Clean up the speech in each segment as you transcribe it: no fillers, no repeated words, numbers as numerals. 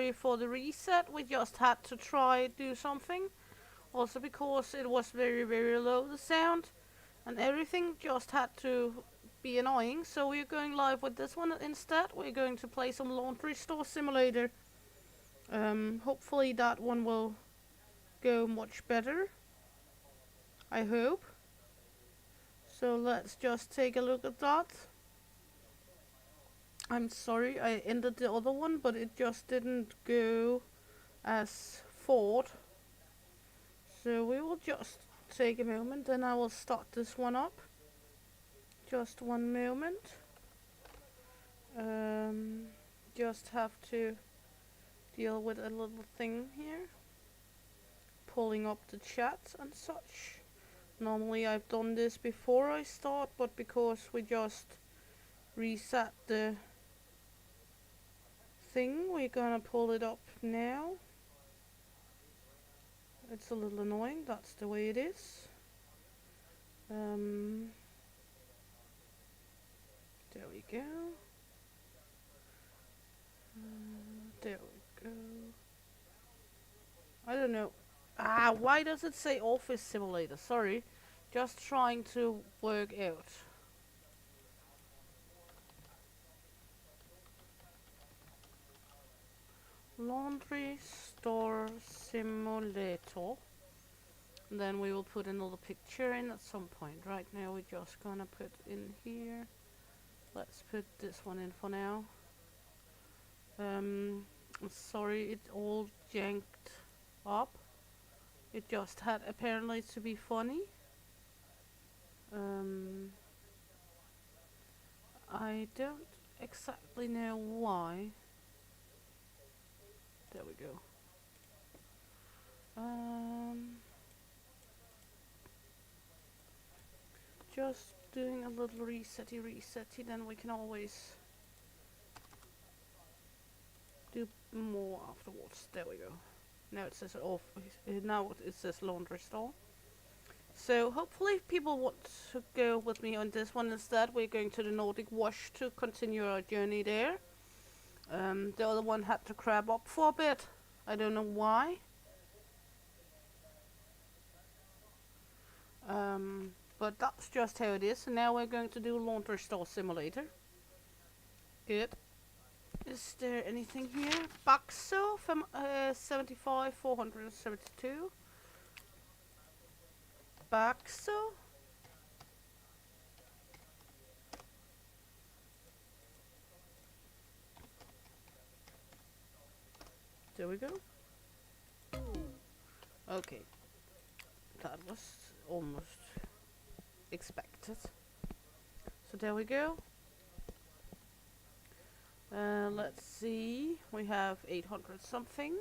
sorry for the reset. We just had to try do something. Also because it was very, very low, the sound. And everything just had to be annoying. So we're going live with this one instead. We're going to play some Laundry Store Simulator. Hopefully that one will go much better. I hope. So let's just take a look at that. I'm sorry I ended the other one, but it just didn't go as thought. So we will just take a moment and I will start this one up. Just one moment. Just have to deal with a little thing here. Pulling up the chat and such. Normally I've done this before I start, but because we just reset the thing, we're gonna pull it up now. It's a little annoying, that's the way it is. There we go. There we go. I don't know. Why does it say Office Simulator? Sorry. Just trying to work out. Laundry Store Simulator. And then we will put another picture in at some point. Right now we're just gonna put in here. Let's put this one in for now. I'm sorry it all janked up. It just had apparently to be funny. I don't exactly know why. There we go. Just doing a little resetty, then we can always do more afterwards. There we go. Now it says off. Now it says Laundry Store. So hopefully people want to go with me on this one instead. We're going to the Nordic Wash to continue our journey there. The other one had to crab up for a bit. I don't know why. But that's just how it is. So now we're going to do Laundry Store Simulator. Good. Is there anything here? Baxo from 75 472. Baxo. There we go. Okay. That was almost expected. So there we go. Let's see. We have 800 something.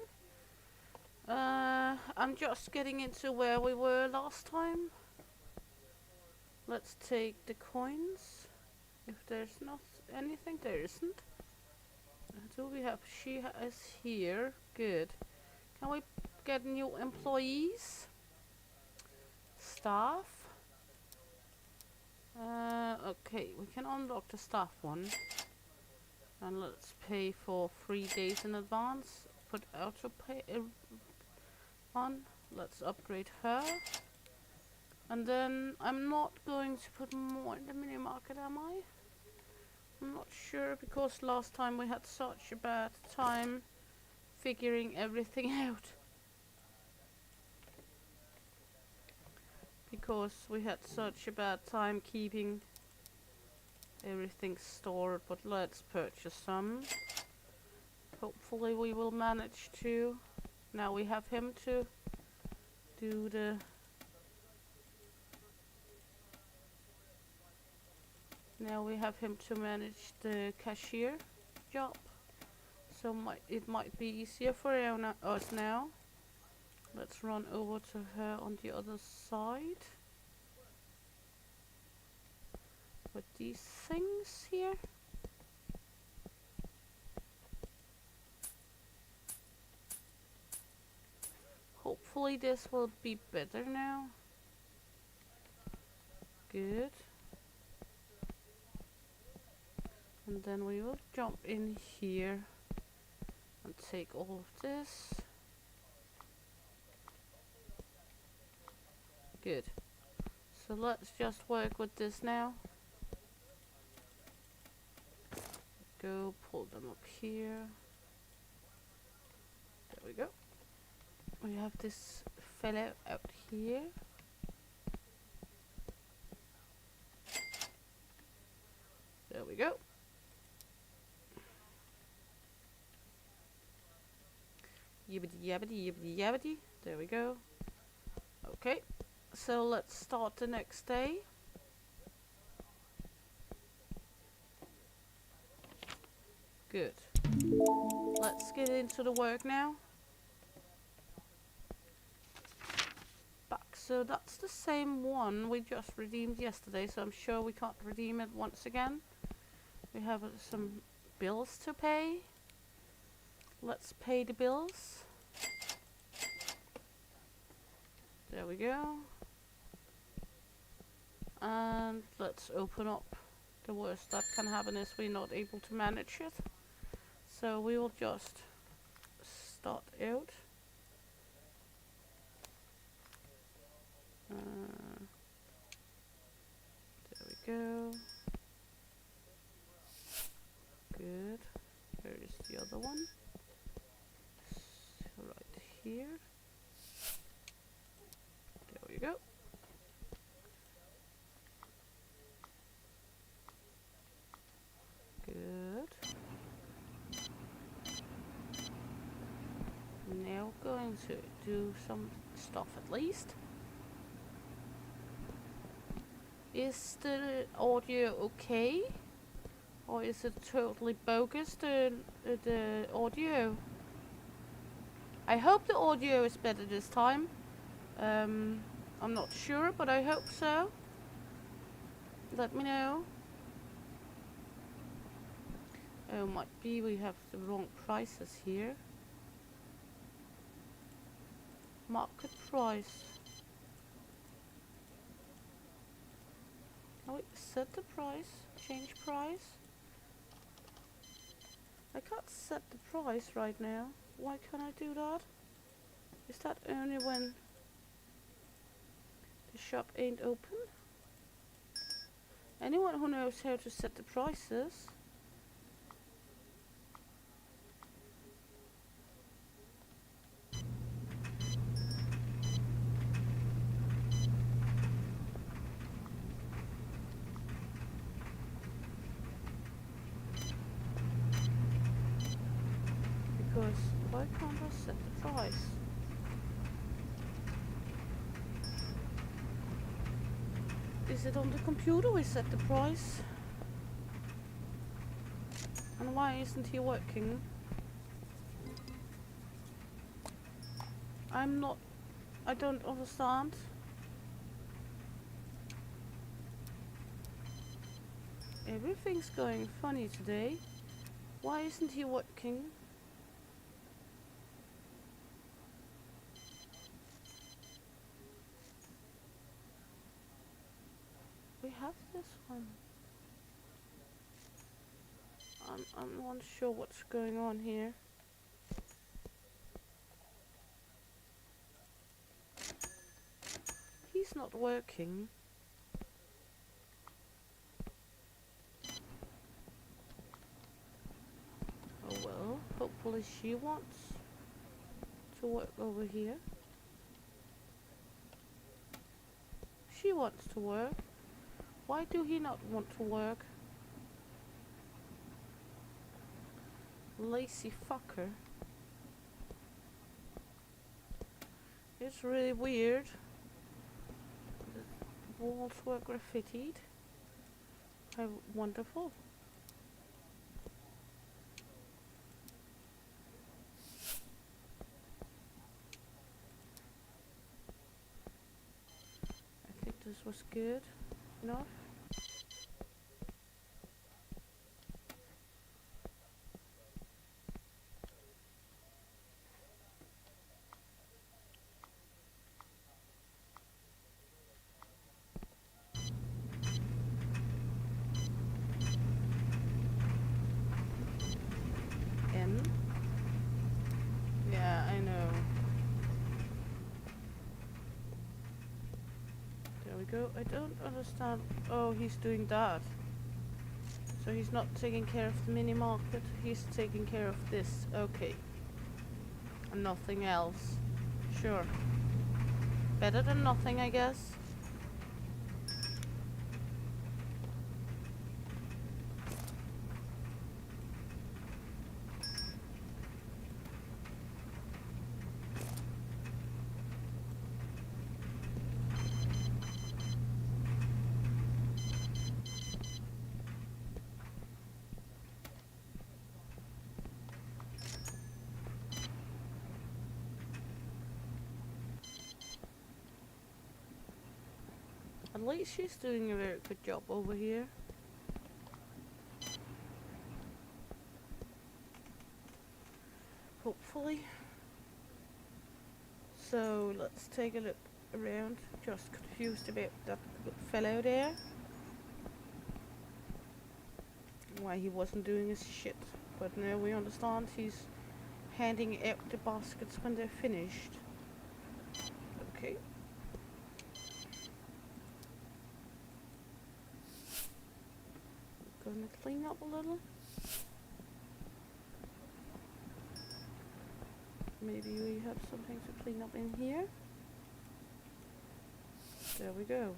I'm just getting into where we were last time. Let's take the coins. If there's not anything, there isn't. Do we have? She is here. Good. Can we get new employees? Staff. Okay, we can unlock the staff one. And let's pay for 3 days in advance. Put auto pay on. Let's upgrade her. And then I'm not going to put more in the mini market, am I? I'm not sure because last time we had such a bad time figuring everything out. Because we had such a bad time keeping everything stored, but let's purchase some. Hopefully we will manage to. Now we have him to do the manage the cashier job. So it might be easier for us now. Let's run over to her on the other side. With these things here. Hopefully this will be better now. Good. And then we will jump in here and take all of this. Good. So let's just work with this now. Go pull them up here. There we go. We have this fellow out here. There we go. Yibbity yabbity yibbity yabbity. There we go. Okay. So let's start the next day. Good. Let's get into the work now. Back. So that's the same one we just redeemed yesterday, so I'm sure we can't redeem it once again. We have some bills to pay. Let's pay the bills. There we go. And let's open up. The worst that can happen is we're not able to manage it. So we will just start out. There we go. Good. Where is the other one? So right here. There we go. Good. Now going to do some stuff at least. Is the audio okay? Or is it totally bogus, the audio? I hope the audio is better this time. I'm not sure, but I hope so. Let me know. Oh, might be we have the wrong prices here. Market price. Can we set the price? Change price? I can't set the price right now. Why can't I do that? Is that only when the shop ain't open? Anyone who knows how to set the prices? Because why can't I set the price? Is it on the computer we set the price? And why isn't he working? I don't understand. Everything's going funny today. Why isn't he working? We have this one. I'm not sure what's going on here. He's not working. Oh well, hopefully she wants to work over here. She wants to work. Why do he not want to work? Lazy fucker. It's really weird. The walls were graffitied. How wonderful. I think this was good enough. go. I don't understand. Oh, he's doing that. So he's not taking care of the mini market. He's taking care of this. Okay. And nothing else. Sure. Better than nothing, I guess. At least she's doing a very good job over here. Hopefully. So let's take a look around. Just confused about that fellow there. Why he wasn't doing his shit. But now we understand he's handing out the baskets when they're finished. Okay. Gonna clean up a little. Maybe we have something to clean up in here. There we go.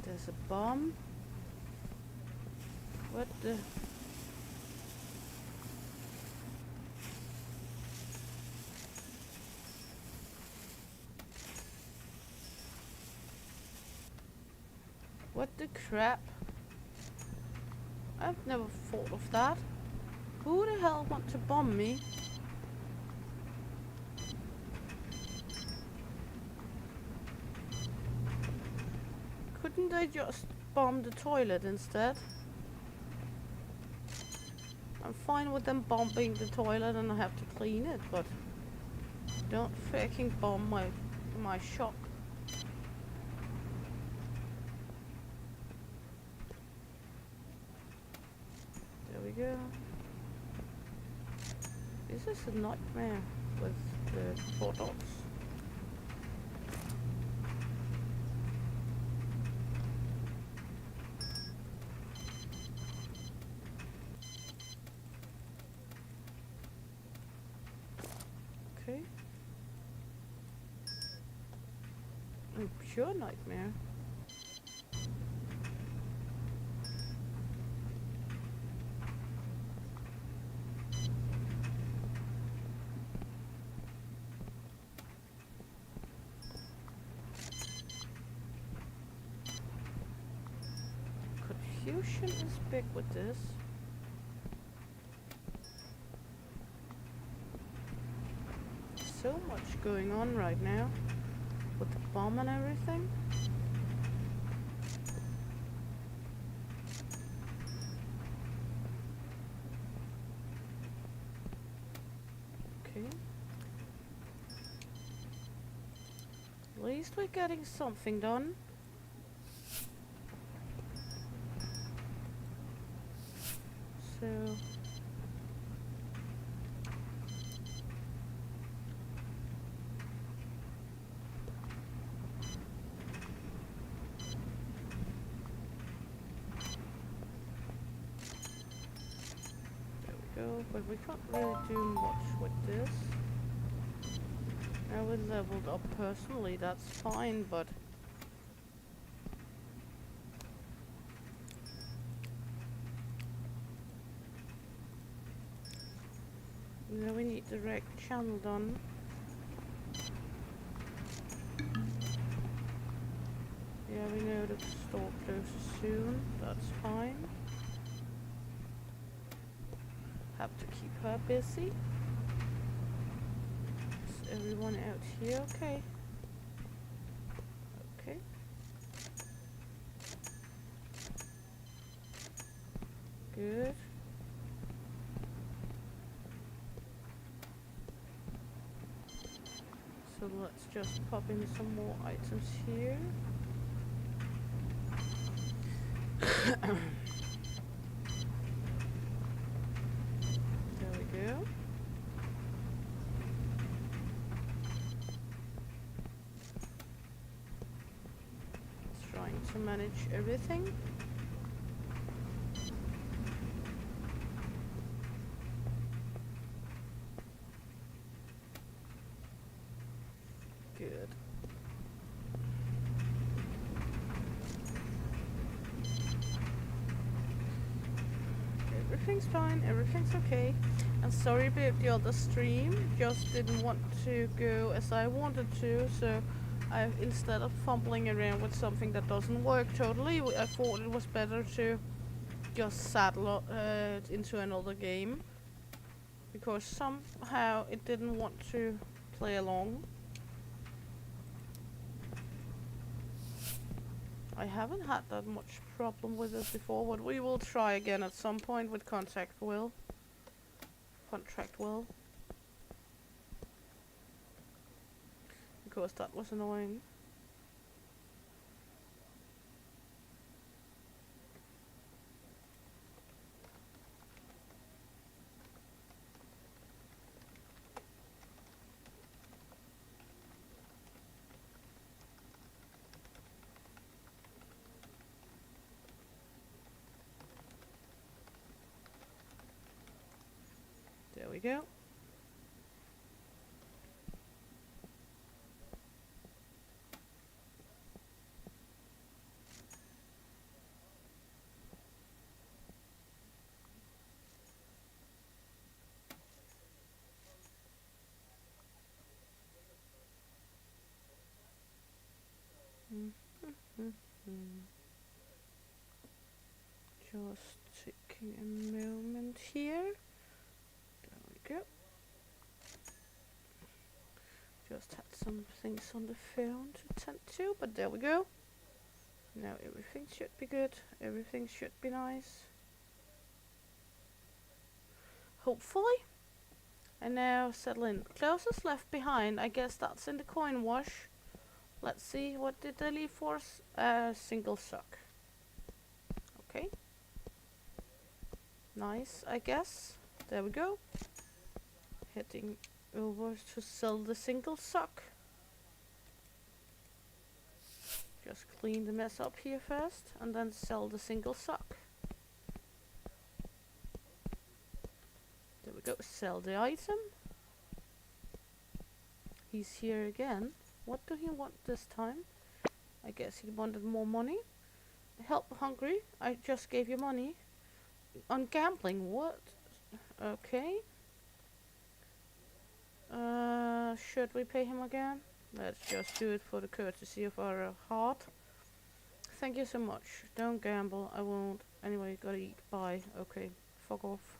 There's a bomb. What the? What the crap? I've never thought of that. Who the hell want to bomb me? Couldn't they just bomb the toilet instead? I'm fine with them bombing the toilet and I have to clean it, but don't fucking bomb my shop. There we go. This is a nightmare with the products. Okay. A pure nightmare. Confusion is big with this. So much going on right now with the bomb and everything. Okay. At least we're getting something done. So but we can't really do much with this. Now we're leveled up personally, that's fine, but now we need the rec channel done. Yeah, we know the store closes soon, that's fine. Have to keep her busy. Is everyone out here? Okay. Okay. Good. And let's just pop in some more items here. There we go. Just trying to manage everything. Good. Everything's fine, everything's okay. And sorry about the other stream, just didn't want to go as I wanted to, so instead of fumbling around with something that doesn't work totally, I thought it was better to just saddle into another game. Because somehow it didn't want to play along. I haven't had that much problem with it before, but we will try again at some point with Contract Will. Because that was annoying. There we go. Just taking a moment here. There we go. Just had some things on the phone to tend to, but there we go. Now everything should be good. Everything should be nice. Hopefully. And now settle in. Closest left behind. I guess that's in the coin wash. Let's see. What did they leave for us? Single sock. Okay. Nice, I guess. There we go. Heading over to sell the single sock. Just clean the mess up here first and then sell the single sock. There we go. Sell the item. He's here again. What do he want this time? I guess he wanted more money. Help hungry. I just gave you money. On gambling, what? Okay. Should we pay him again? Let's just do it for the courtesy of our heart. Thank you so much. Don't gamble. I won't. Anyway, gotta eat. Bye. Okay. Fuck off.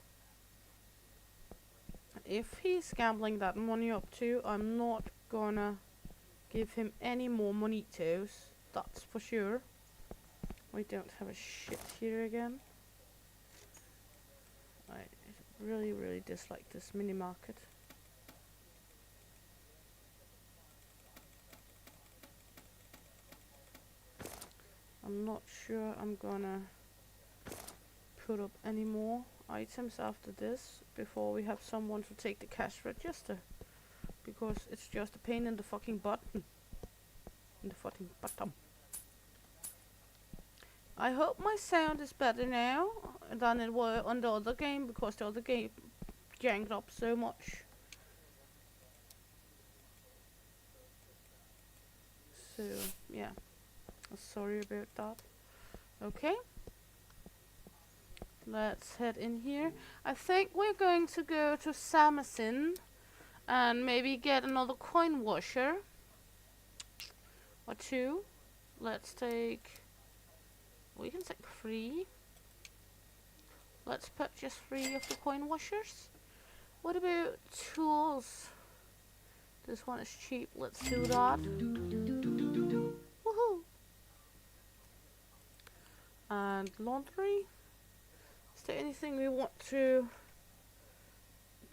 If he's gambling that money up too, I'm not gonna give him any more monitos. That's for sure. We don't have a shit here again. I really dislike this mini market. I'm not sure I'm gonna put up any more items after this before we have someone to take the cash register, because it's just a pain in the fucking button. I hope my sound is better now than it was on the other game, because the other game janked up so much. So yeah, sorry about that. Okay, let's head in here. I think we're going to go to Samosin and maybe get another coin washer or two. Let's take, we can take 3. Let's purchase 3 of the coin washers. What about tools? This one is cheap. Let's do that. Woohoo! And laundry. Is there anything we want to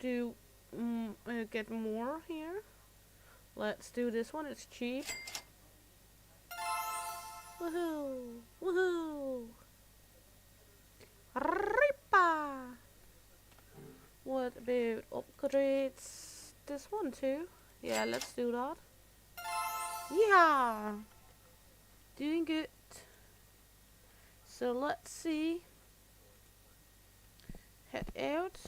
do? Get more here? Let's do this one, it's cheap. Woohoo! Woohoo! Ripa! What about upgrades? This one too? Yeah, let's do that. Yeah! Doing good. So let's see. Head out.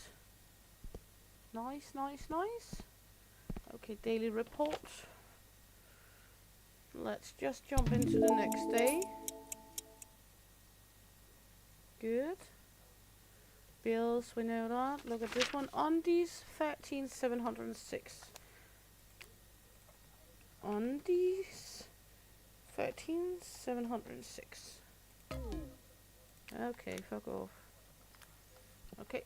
Nice, nice, nice. Okay, daily report. Let's just jump into the next day. Good. Bills, we know that. Look at this one. Undies, 13,706. Undies, 13,706. Okay, fuck off. Okay,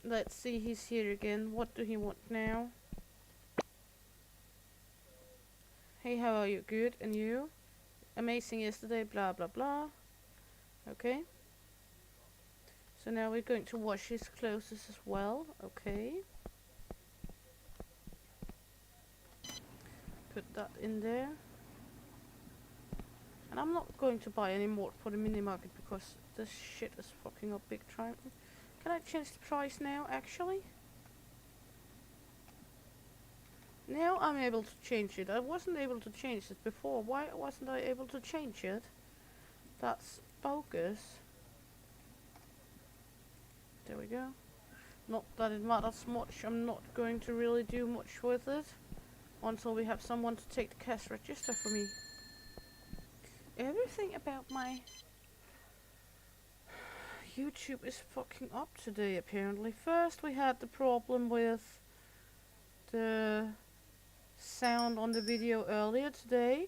let's see, he's here again. What do he want now? Hey, how are you? Good, and you? Amazing yesterday, blah blah blah. Okay. So now we're going to wash his clothes as well. Okay. Put that in there. And I'm not going to buy any more for the mini market because this shit is fucking up big time. Can I change the price now, actually? Now I'm able to change it. I wasn't able to change it before. Why wasn't I able to change it? That's bogus. There we go. Not that it matters much. I'm not going to really do much with it until we have someone to take the cash register for me. Everything about my YouTube is fucking up today, apparently. First we had the problem with the sound on the video earlier today,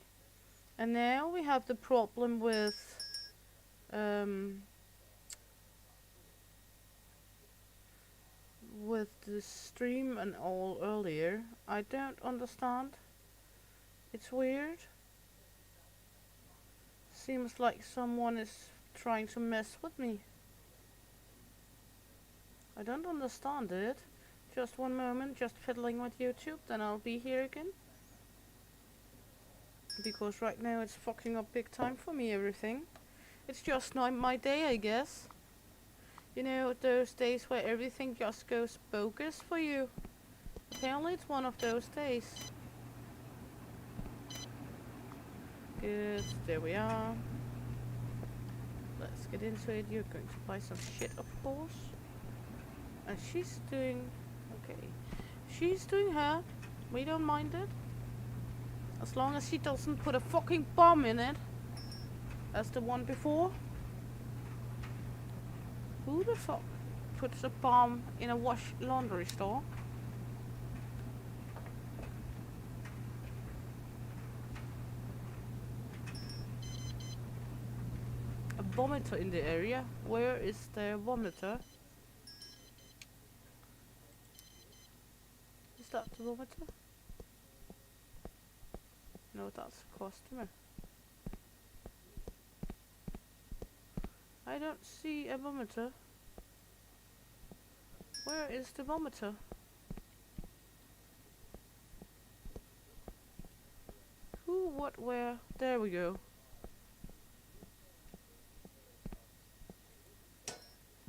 and now we have the problem with the stream and all earlier. I don't understand. It's weird. Seems like someone is trying to mess with me. I don't understand it. Just one moment, just fiddling with YouTube, then I'll be here again. Because right now it's fucking up big time for me, everything. It's just not my day, I guess. You know, those days where everything just goes bogus for you. Apparently it's one of those days. Good, there we are. Let's get into it. You're going to buy some shit, of course. And she's doing... okay. She's doing her. We don't mind it. As long as she doesn't put a fucking bomb in it. As the one before. Who the fuck puts a bomb in a wash laundry store? A vomiter in the area? Where is the vomiter? Is that the vomiter? No, that's a customer. I don't see a vomiter. Where is the vomiter? Who, what, where? There we go.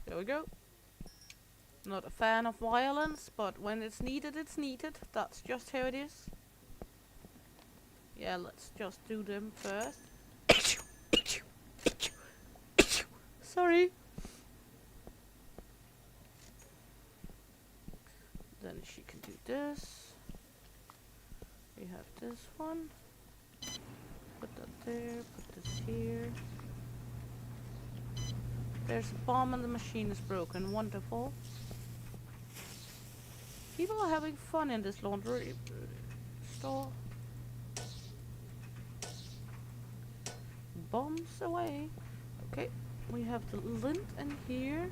There we go. Not a fan of violence, but when it's needed, it's needed. That's just how it is. Yeah, let's just do them first. Sorry. Then she can do this. We have this one. Put that there, put this here. There's a bomb and the machine is broken. Wonderful. People are having fun in this laundry store. Bombs away. Okay, we have the lint in here.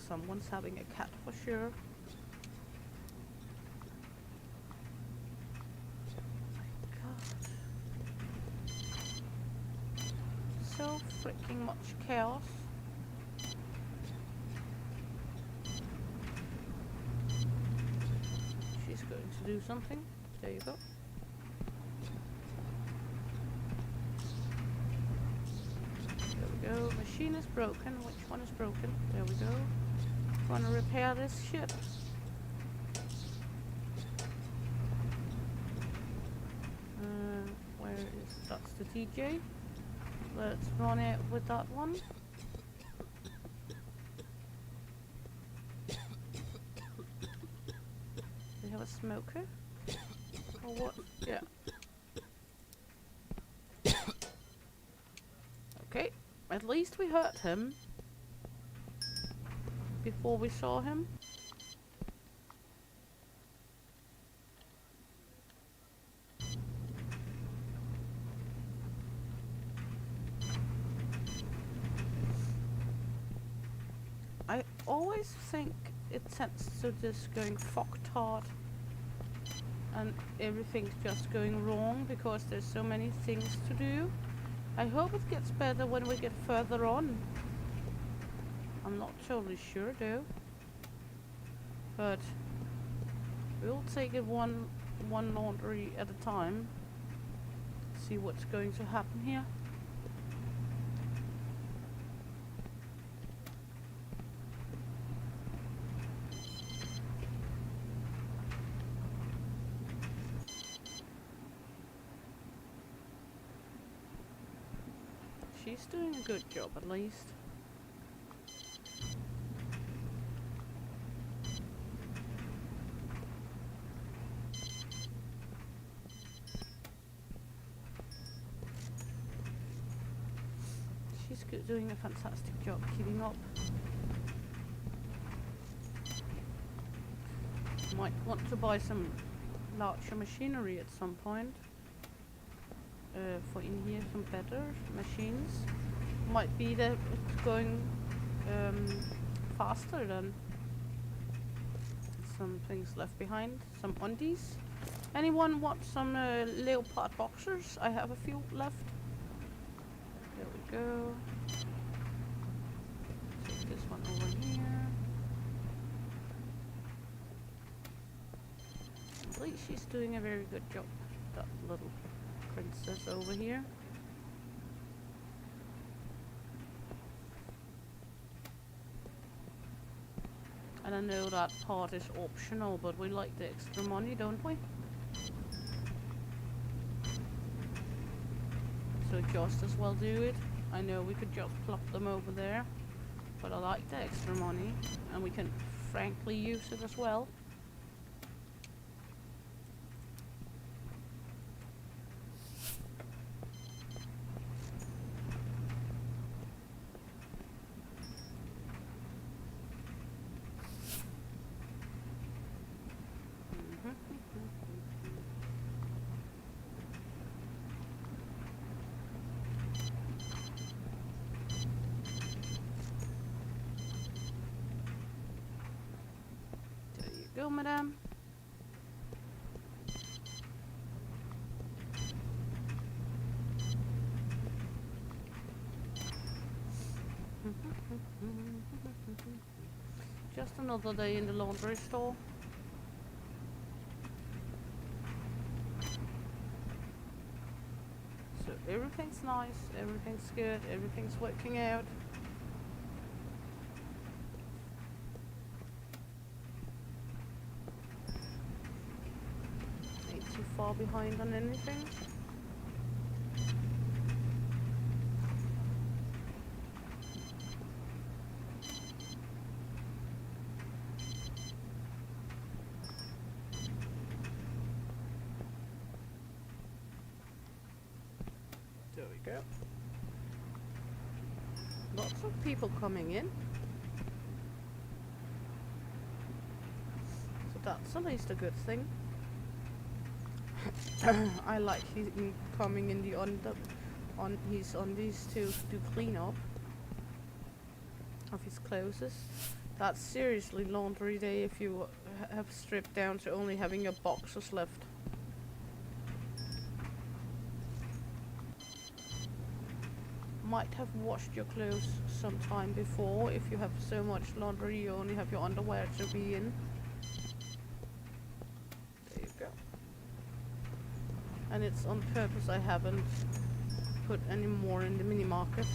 Someone's having a cat for sure. So freaking much chaos. do something. There you go. There we go. Machine is broken. Which one is broken? There we go. Wanna repair this shit? Where is... that's the TJ. Let's run it with that one. We have a smoker? Or what? Yeah. Okay, at least we hurt him before we saw him. I always think it tends to just going fucked hard and everything's just going wrong because there's so many things to do. I hope it gets better when we get further on. I'm not totally sure though. But we'll take it one laundry at a time. See what's going to happen here. She's doing a good job at least. She's doing a fantastic job keeping up. Might want to buy some larger machinery at some point. For in here some better machines. Might be that it's going faster than some things left behind. Some undies. Anyone want some leopard boxers? I have a few left. There we go. Take this one over here. At least she's doing a very good job. That little princess over here. And I know that part is optional, but we like the extra money, don't we? So just as well do it. I know we could just plop them over there, but I like the extra money, and we can frankly use it as well. Go, madame. Just another day in the laundry store. So everything's nice, everything's good, everything's working out. Too far behind on anything. There we go. Lots of people coming in. So that's at least a good thing. I like him coming in the on these to do clean up of his clothes. That's seriously laundry day if you have stripped down to only having your boxers left. Might have washed your clothes sometime before if you have so much laundry you only have your underwear to be in. There you go. And it's on purpose I haven't put any more in the mini market.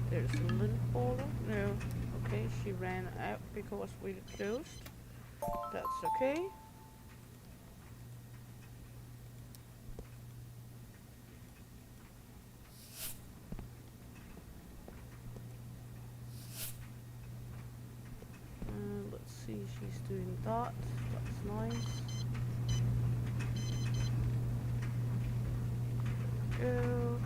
There's a little baller. No. Okay, she ran out because we closed. That's okay. Let's see, she's doing that. That's nice. Go.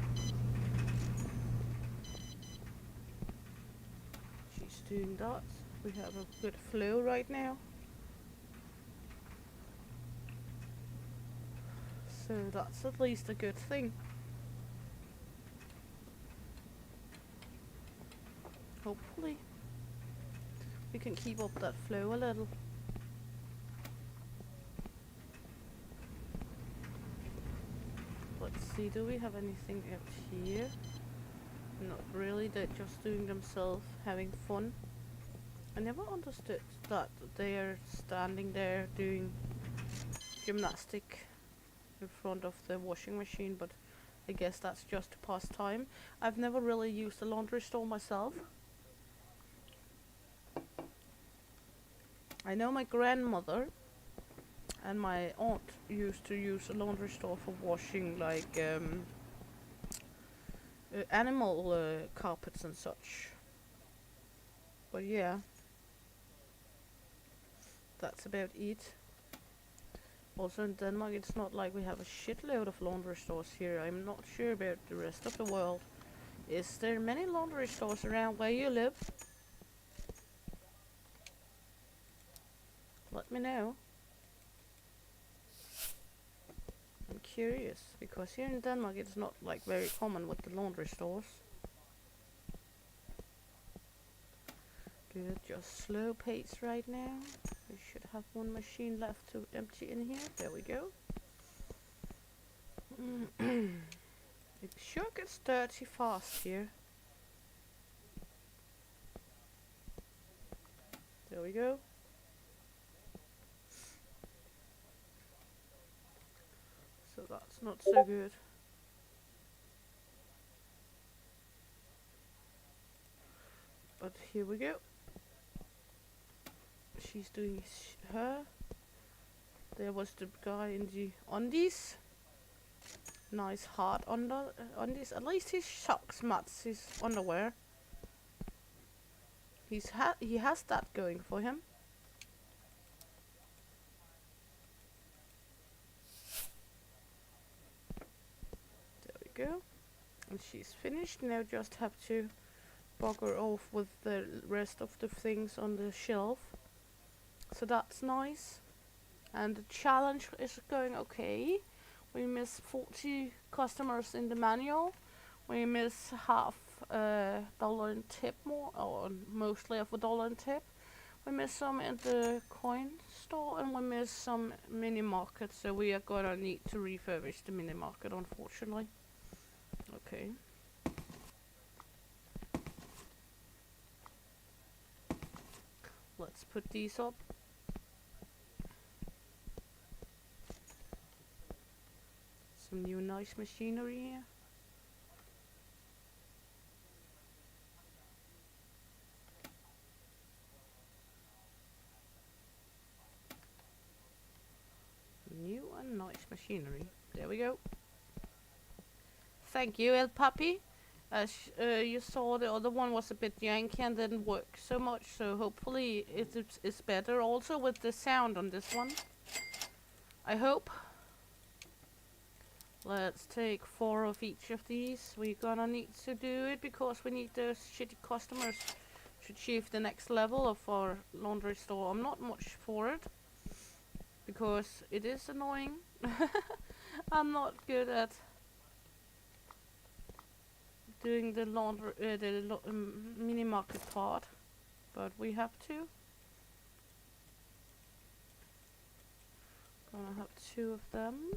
She's doing that. We have a good flow right now. So that's at least a good thing. Hopefully we can keep up that flow a little. Let's see, do we have anything out here? Not really, they're just doing themselves, having fun. I never understood that they are standing there doing gymnastic in front of the washing machine, but I guess that's just to pass time. I've never really used a laundry store myself. I know my grandmother and my aunt used to use a laundry store for washing like animal carpets and such. But yeah, that's about it. Also in Denmark it's not like we have a shitload of laundry stores here. I'm not sure about the rest of the world. Is there many laundry stores around where you live? Let me know. I'm curious, because here in Denmark it's not like very common with the laundry stores. Good, just slow pace right now. We should have one machine left to empty in here. There we go. It sure gets dirty fast here. There we go. So that's not so good. But here we go. She's doing her. There was the guy in the undies. Nice hard undies. At least his socks match his underwear. He has that going for him. There we go. And she's finished. Now just have to bugger off with the rest of the things on the shelf. So that's nice. And the challenge is going okay. We miss 40 customers in the manual. We miss half $1 in tip more, or mostly of $1 in tip. We miss some in the coin store, and we miss some mini market. So we are gonna need to refurbish the mini market, unfortunately. Okay. Let's put these up. Some new nice machinery here. New and nice machinery. There we go. Thank you, El Papi. As you saw, the other one was a bit janky and didn't work so much, so hopefully it's better also with the sound on this one. I hope. Let's take 4 of each of these. We're gonna need to do it because we need those shitty customers to achieve the next level of our laundry store. I'm not much for it because it is annoying. I'm not good at doing the laundry, mini market part, but we have to. Gonna have 2 of them,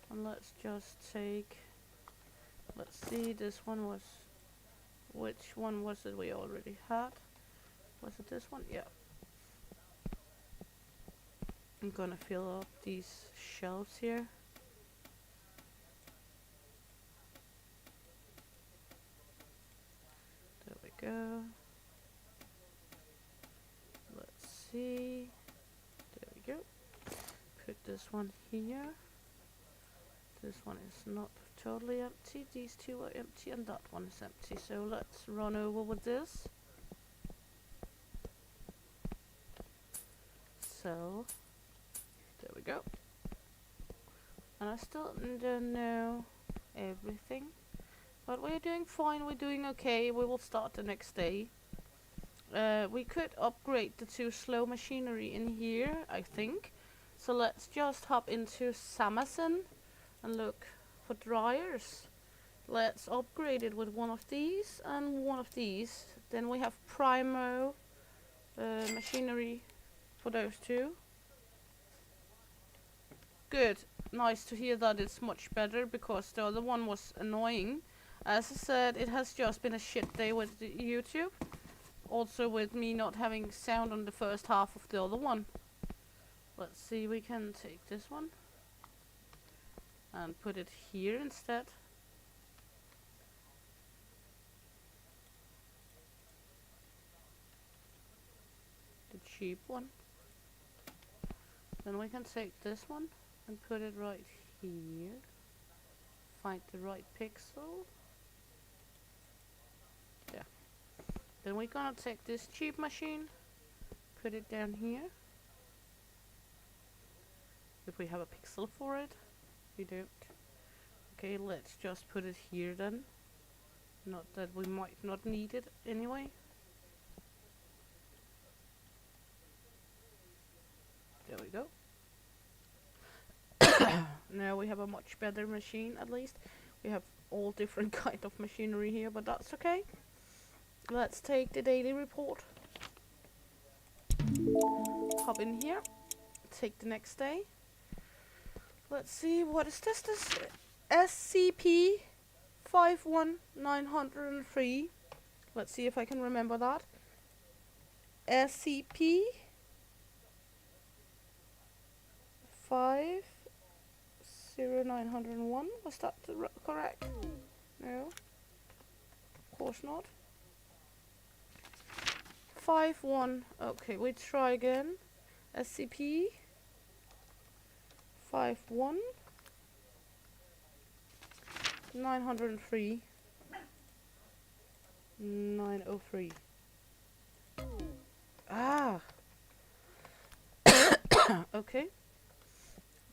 and let's just take. Let's see. This one was. Which one was it we already had? Was it this one? Yeah. I'm gonna fill up these shelves here. There we go. Let's see. There we go. Put this one here. This one is not totally empty. These two are empty and that one is empty. So let's run over with this. So there we go. And I still don't know everything, but we're doing fine. We're doing okay. We will start the next day. We could upgrade the 2 slow machinery in here, I think. So let's just hop into Amazon and look for dryers. Let's upgrade it with one of these and one of these. Then we have Primo machinery for those 2. Good. Nice to hear that it's much better, because the other one was annoying. As I said, it has just been a shit day with the YouTube. Also with me not having sound on the first half of the other one. Let's see, we can take this one and put it here instead. The cheap one. Then we can take this one and put it right here. Find the right pixel. Yeah. Then we're gonna take this cheap machine, put it down here. If we have a pixel for it. We don't. Okay, let's just put it here then. Not that we might not need it anyway. There we go. Now we have a much better machine, at least. We have all different kind of machinery here, but that's okay. Let's take the daily report. Hop in here. Take the next day. Let's see, what is this? This SCP 51903. Let's see if I can remember that. SCP 50901. Was that correct? No. Of course not. 51. Okay, we try again. SCP 51903. 903. Ah. Okay.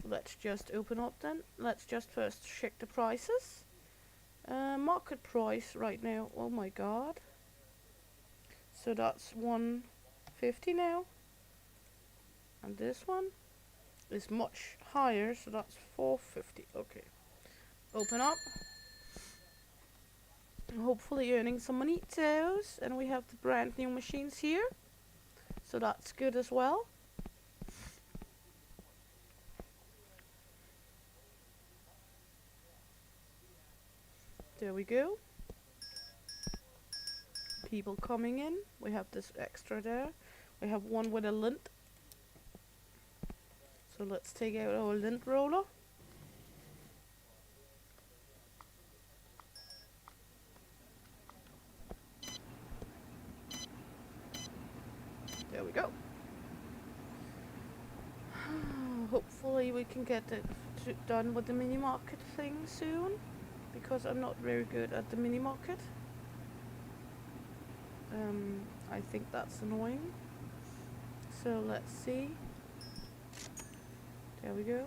Let's just open up then. Let's just first check the prices. Market price right now. Oh my god. So that's 150 now. And this one is much higher, so that's 450. Okay. Open up. Hopefully earning some monitos. And we have the brand new machines here. So that's good as well. There we go. People coming in. We have this extra there. We have one with a lint. So let's take out our lint roller. There we go. Hopefully we can get it done with the mini market thing soon, because I'm not very good at the mini market. I think that's annoying. So let's see. There we go.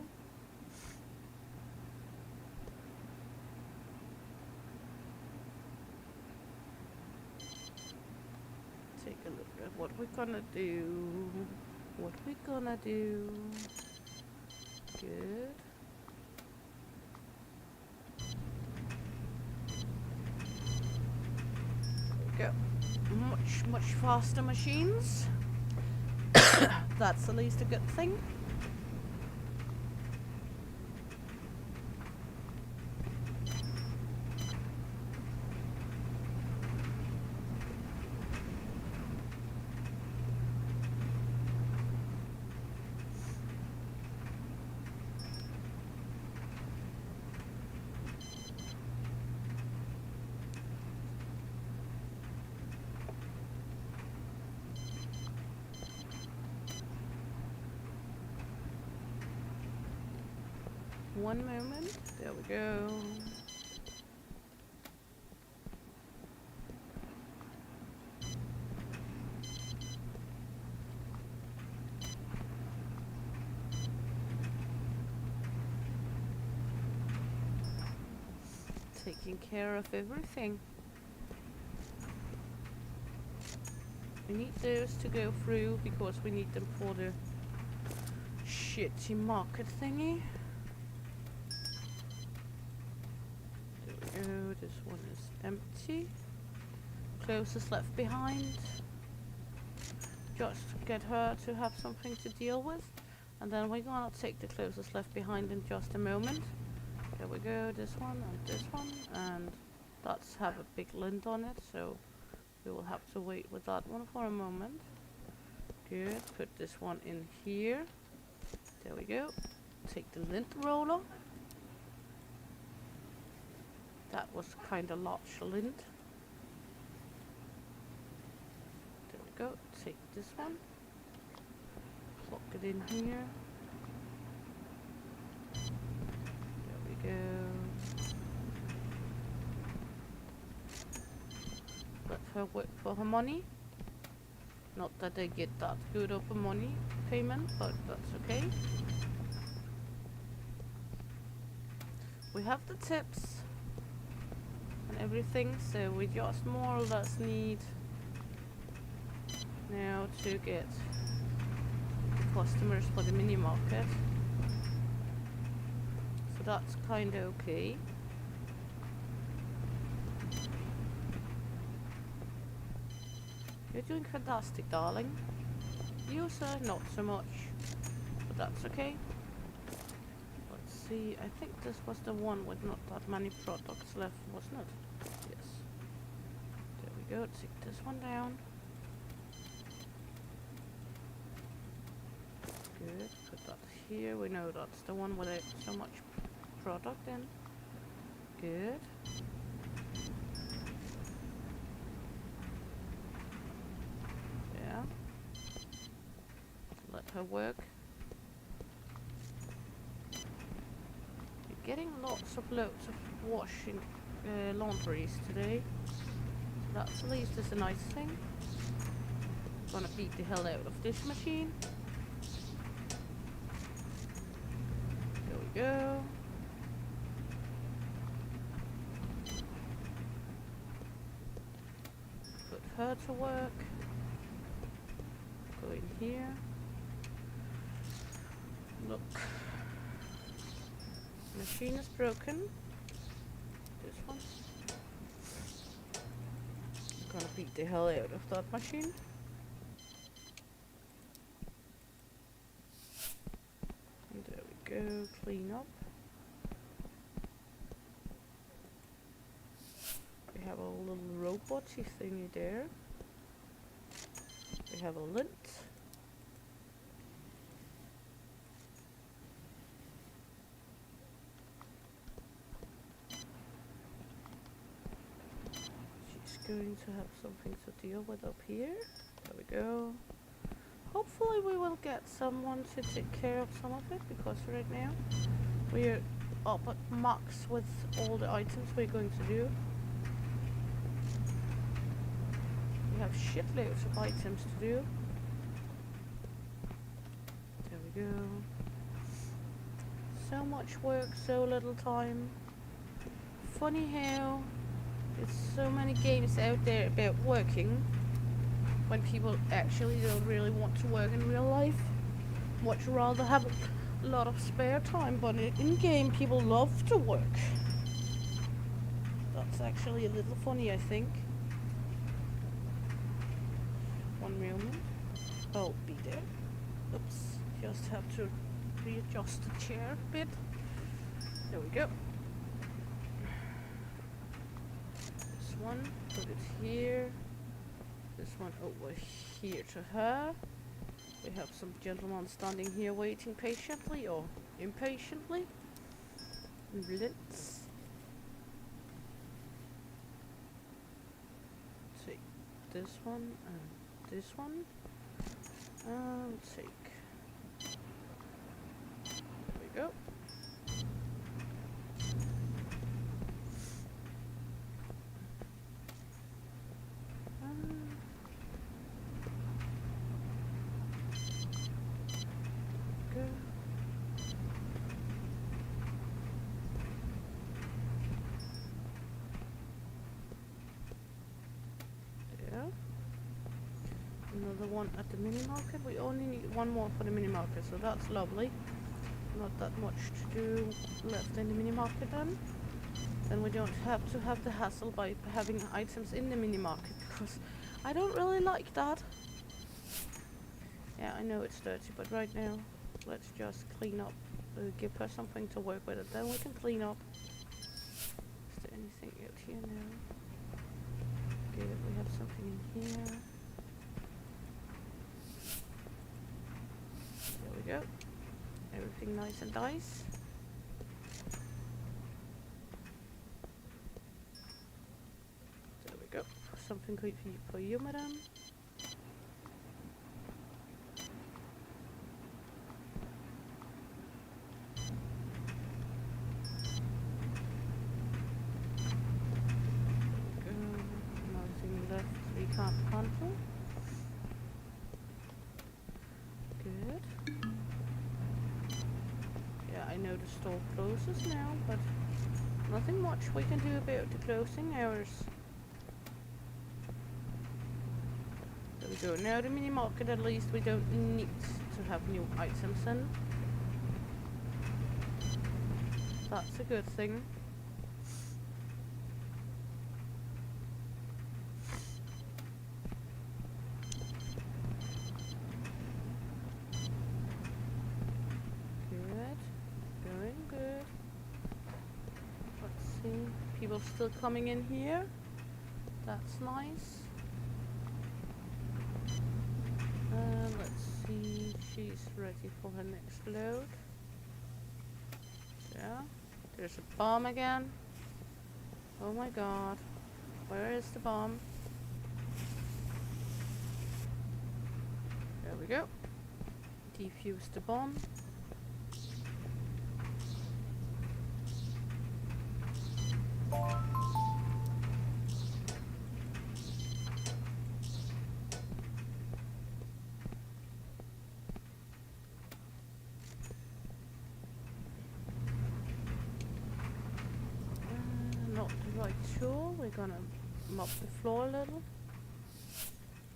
Take a look at what we're gonna do. What we're gonna do. Good. There we go. Much faster machines. That's at least a good thing. One moment. There we go. Taking care of everything. We need those to go through because we need them for the shitty market thingy. There we go, this one is empty. Closest left behind. Just get her to have something to deal with. And then we're gonna take the closest left behind in just a moment. There we go, this one and this one. And that's have a big lint on it, so we will have to wait with that one for a moment. Good, put this one in here. There we go. Take the lint roller. That was kind of large lint. There we go. Take this one. Plug it in here. There we go. Let her work for her money. Not that they get that good of a money payment, but that's okay. We have the tips and everything, so we just more or less need now to get the customers for the mini market. So that's kind of okay. You're doing fantastic, darling. You, sir, not so much. But that's okay. Let's see. I think this was the one with not that many products left, wasn't it? Yes. There we go. Take this one down. Good. Put that here. We know that's the one without so much product in. Good. Let her work. You're getting loads of washing laundries today. So that's at least is a nice thing. Gonna beat the hell out of this machine. There we go. Put her to work. Go in here. Look. Machine is broken. This one. I'm gonna beat the hell out of that machine. And there we go. Clean up. We have a little robot-y thingy there. We have a lint. Going to have something to deal with up here. There we go. Hopefully we will get someone to take care of some of it, because right now we're up at max with all the items we're going to do. We have shitloads of items to do. There we go. So much work, so little time. Funny how there's so many games out there about working when people actually don't really want to work in real life. Much rather have a lot of spare time, but in game people love to work. That's actually a little funny, I think. One moment. I'll be there. Oops. Just have to readjust the chair a bit. There we go. One, put it here. This one over here to her. We have some gentlemen standing here waiting patiently or impatiently. Let's take this one and this one. And take. There we go. another one at the mini market. We only need one more for the mini market, so that's lovely. Not that much to do left in the mini market then. Then we don't have to have the hassle by having items in the mini market, because I don't really like that. Yeah, I know it's dirty, but right now let's just clean up. Give her something to work with, and then we can clean up. Is there anything out here now? Good, we have something in here. There we go. Everything nice and nice. There we go. Something good for you, madam. Nothing left we can't handle. Good. Yeah, I know the store closes now, but nothing much we can do about the closing hours. There we go. Now the mini market, at least we don't need to have new items in. That's a good thing. Good. Going good. Let's see. People still coming in here. That's nice. Let's see. She's ready for her next load. Yeah. There's a bomb again. Oh my god. Where is the bomb? There we go. Defuse the bomb. Not right sure. We're gonna mop the floor a little.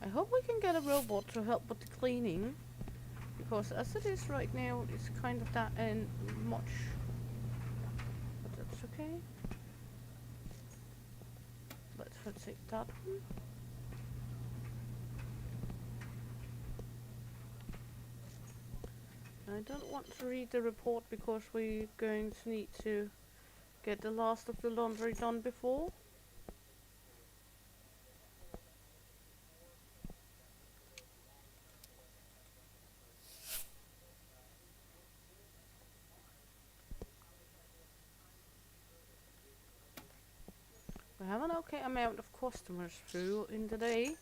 I hope we can get a robot to help with the cleaning, because as it is right now, it's kind of that and much. But that's okay. Let's take that one. I don't want to read the report because we're going to need to get the last of the laundry done before. We have an okay amount of customers through in the day.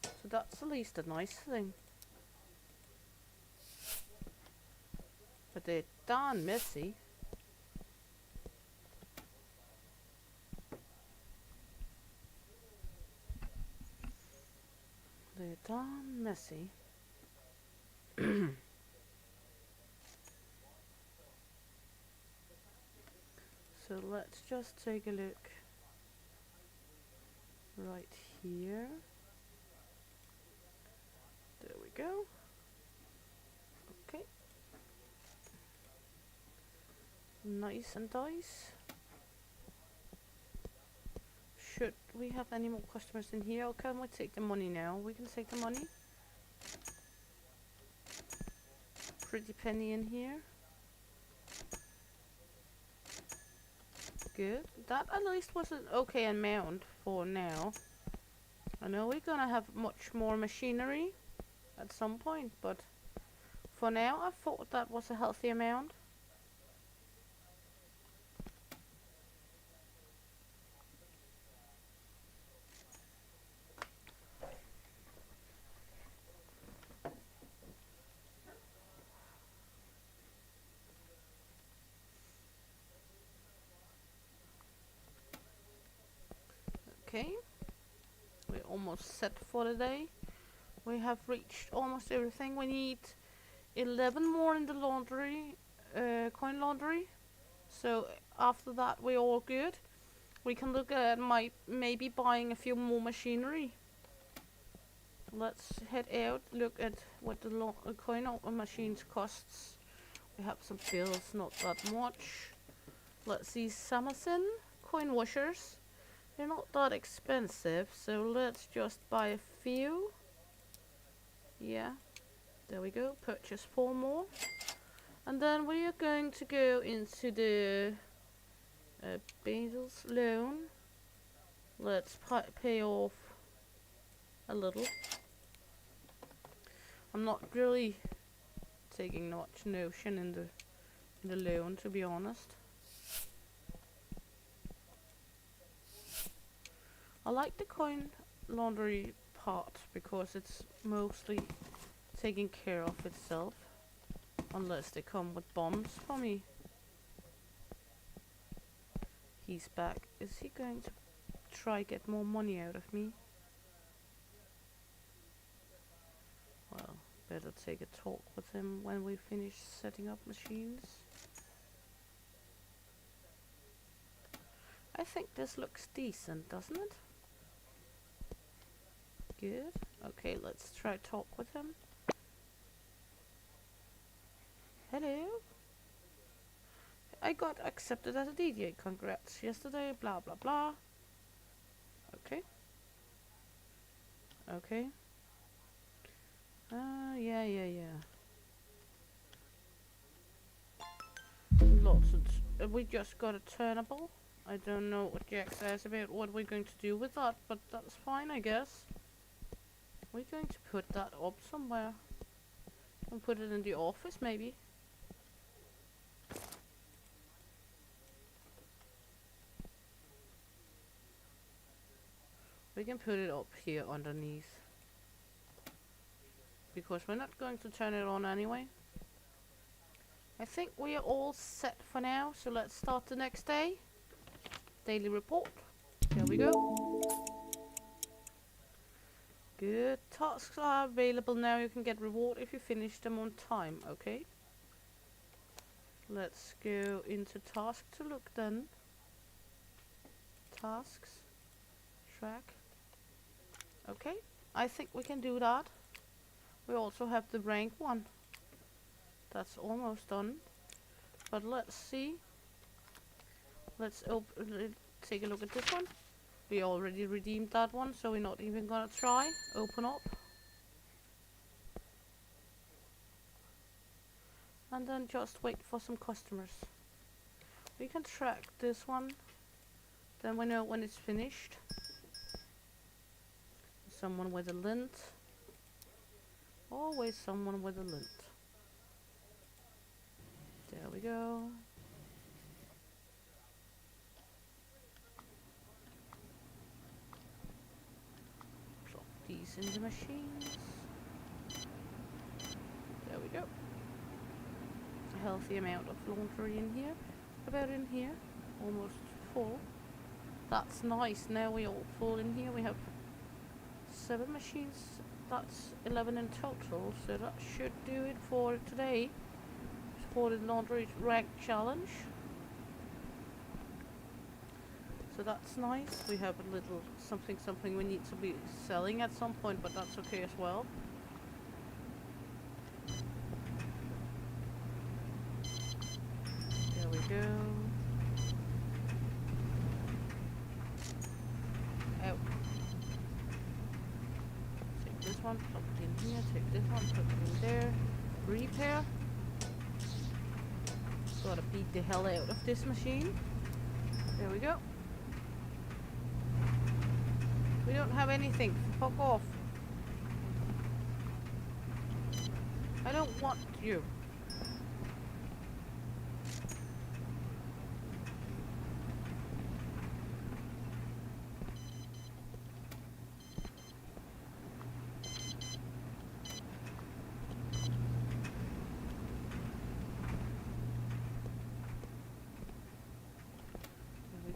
So that's at least a nice thing. But they're darn messy. They're darn messy. So let's just take a look right here. There we go. Okay. Nice and nice. Should we have any more customers in here, or can we take the money now? We can take the money. Pretty penny in here. Good. That at least was an okay amount for now. I know we're gonna have much more machinery at some point, but for now I thought that was a healthy amount. Okay, we're almost set for the day. We have reached almost everything. We need 11 more in the laundry, coin laundry. So after that we're all good. we can look at maybe buying a few more machinery. Let's head out, look at what the coin machines costs. We have some bills, not that much. Let's see, Samasin coin washers. They're not that expensive, so let's just buy a few. Yeah, there we go, purchase 4 more. And then we are going to go into the Basil's loan. Let's pay off a little. I'm not really taking much notion in the loan, to be honest. I like the coin laundry part because it's mostly taking care of itself, unless they come with bombs for me. He's back. Is he going to try get more money out of me? Well, better take a talk with him when we finish setting up machines. I think this looks decent, doesn't it? Good. Okay, let's try talk with him. Hello? I got accepted as a DJ. Congrats yesterday, blah blah blah. Okay. Okay. Yeah. Lots of we just got a turnable. I don't know what Jack says about what we're going to do with that, but that's fine, I guess. We're going to put that up somewhere. And put it in the office, maybe. We can put it up here underneath. Because we're not going to turn it on anyway. I think we are all set for now, so let's start the next day. Daily report. Here we go. Good. Tasks are available now. You can get reward if you finish them on time. Okay. Let's go into task to look then. Tasks. Track. Okay. I think we can do that. We also have the rank one. That's almost done. But let's see. Let's take a look at this one. We already redeemed that one, so we're not even gonna try. Open up. And then just wait for some customers. We can track this one. Then we know when it's finished. Someone with a lint. Always someone with a lint. There we go. Drop these in the machines. There we go. A healthy amount of laundry in here. About in here. Almost full. That's nice. Now we're all full in here. We have 7 machines. That's 11 in total. So that should do it for today. For the laundry rank challenge. So that's nice. We have a little something we need to be selling at some point, but that's okay as well. There we go. Out. Take this one, plug it in here, take this one, plug it in there. Repair. Gotta beat the hell out of this machine. There we go. We don't have anything. Fuck off. I don't want you.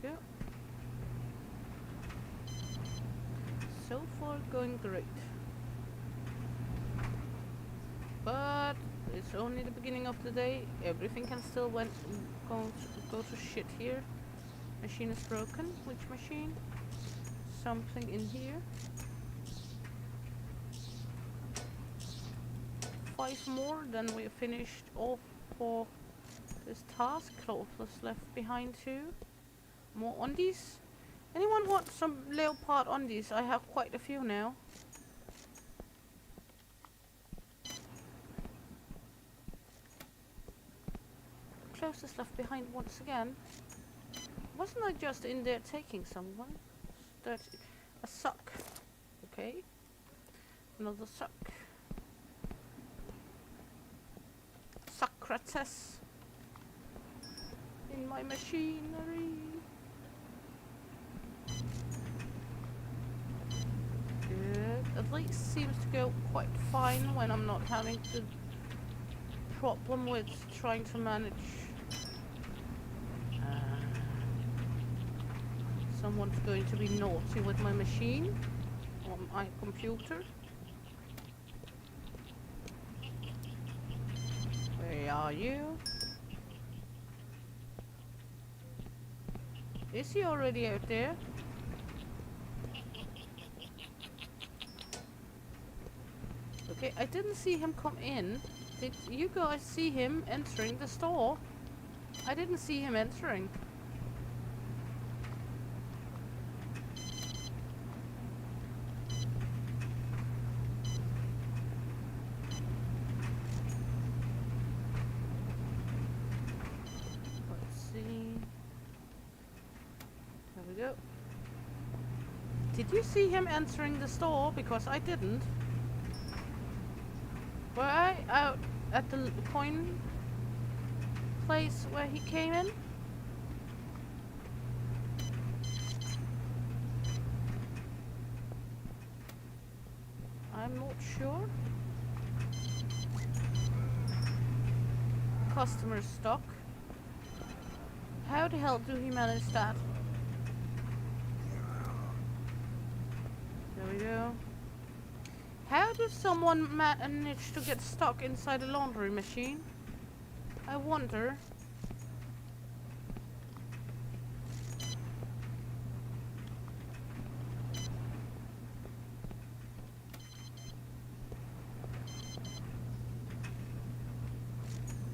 Go. So far going great, but it's only the beginning of the day. Everything can still go to shit here. Machine is broken. Which machine? Something in here. 5 more, then we're finished off for this task. Clothes left behind too. More undies. Anyone want some leopard undies? I have quite a few now. Clothes is left behind once again. Wasn't I just in there taking someone? Dirty. A sock. Okay. Another sock. Socrates. In my machinery. Good. At least seems to go quite fine when I'm not having the problem with trying to manage someone's going to be naughty with my machine or my computer. Where are you? Is he already out there? Okay, I didn't see him come in. Did you guys see him entering the store? I didn't see him entering. Did you see him entering the store? Because I didn't. Were I out at the coin place where he came in? I'm not sure. Customer stock. How the hell do he manage that? There we go. How does someone manage to get stuck inside a laundry machine? I wonder.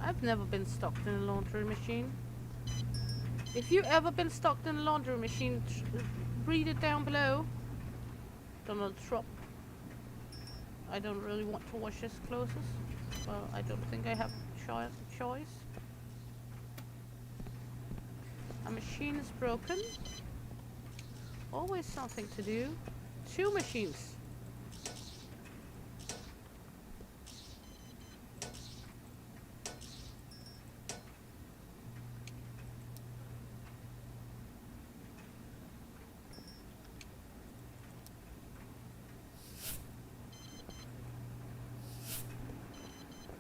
I've never been stuck in a laundry machine. If you ever been stuck in a laundry machine, read it down below. Donald Trump. I don't really want to wash his clothes. Well, I don't think I have choice. A machine is broken. Always something to do. 2 machines.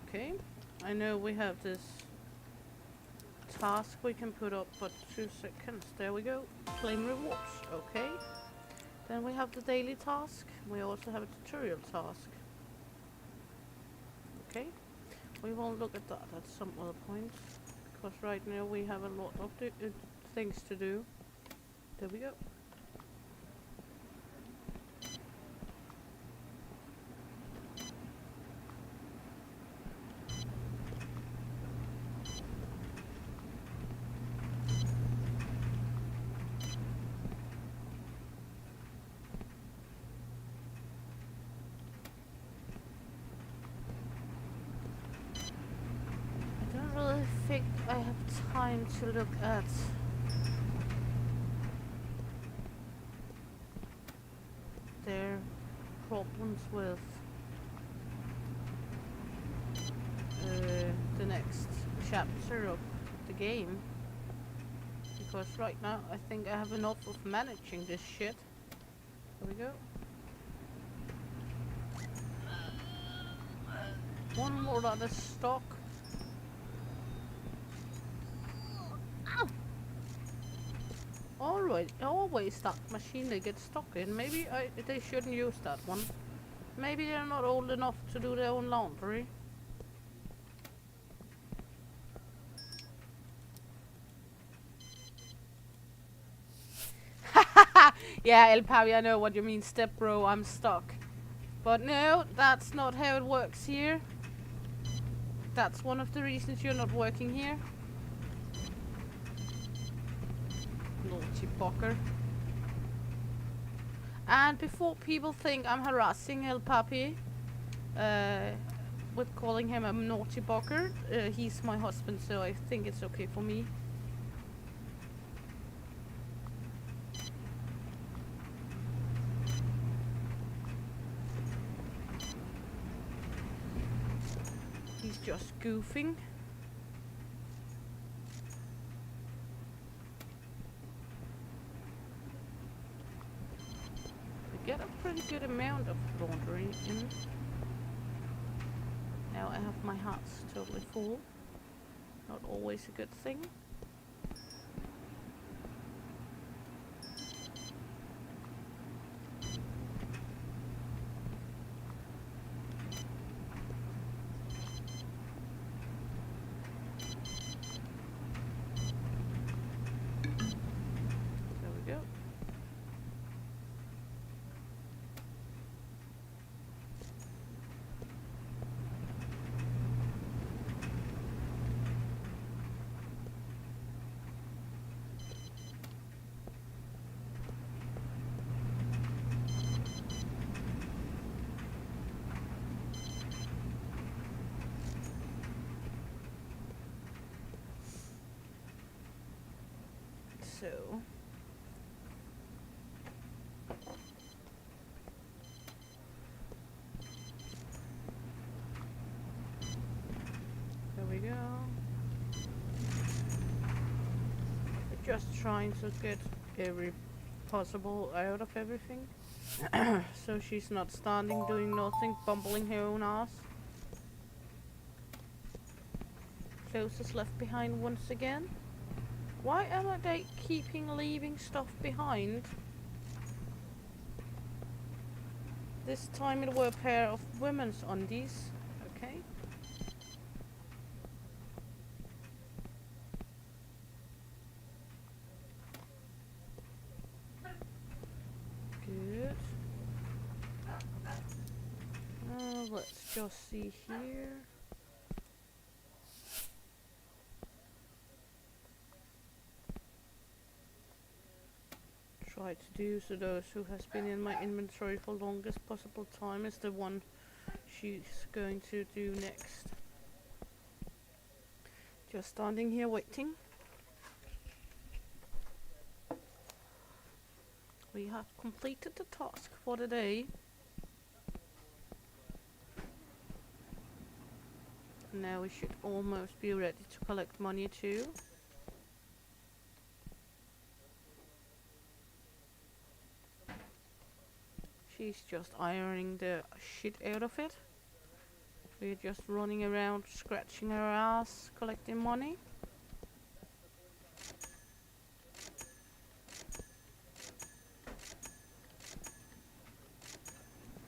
Okay, I know we have this task we can put up, but 2 seconds. There we go. Claim rewards. Okay. Then we have the daily task. We also have a tutorial task. Okay. We will look at that at some other point, because right now we have a lot of things to do. There we go. I think I have time to look at their problems with the next chapter of the game, because right now I think I have enough of managing this shit. There we go. One more out of stock. Always that machine they get stuck in. Maybe they shouldn't use that one. Maybe they're not old enough to do their own laundry. Yeah, El Pavi, I know what you mean. Step bro, I'm stuck. But no, that's not how it works here. That's one of the reasons you're not working here. Naughty fucker. And before people think I'm harassing El Papi, with calling him a naughty fucker, he's my husband, so I think it's okay for me. He's just goofing. We get a pretty good amount of laundry in. Now I have my hats totally full. Not always a good thing. There we go. So there we go. We're just trying to get every possible out of everything. So she's not standing doing nothing, bumbling her own ass. Clothes is left behind once again. Why am I leaving stuff behind? This time it were a pair of women's undies. Okay. Good. Let's just see here. Try to do so those who has been in my inventory for longest possible time is the one she's going to do next. Just standing here waiting. We have completed the task for the day. Now we should almost be ready to collect money too. She's just ironing the shit out of it. We're just running around scratching her ass, collecting money.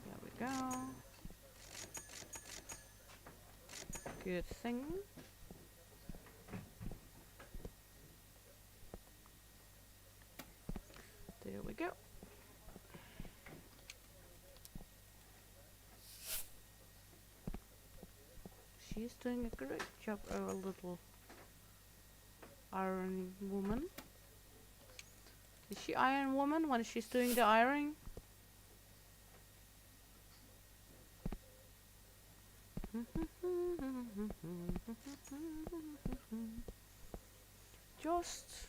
There we go. Good thing. There we go. She's doing a great job, our little ironing woman. Is she Iron Woman when she's doing the ironing? Just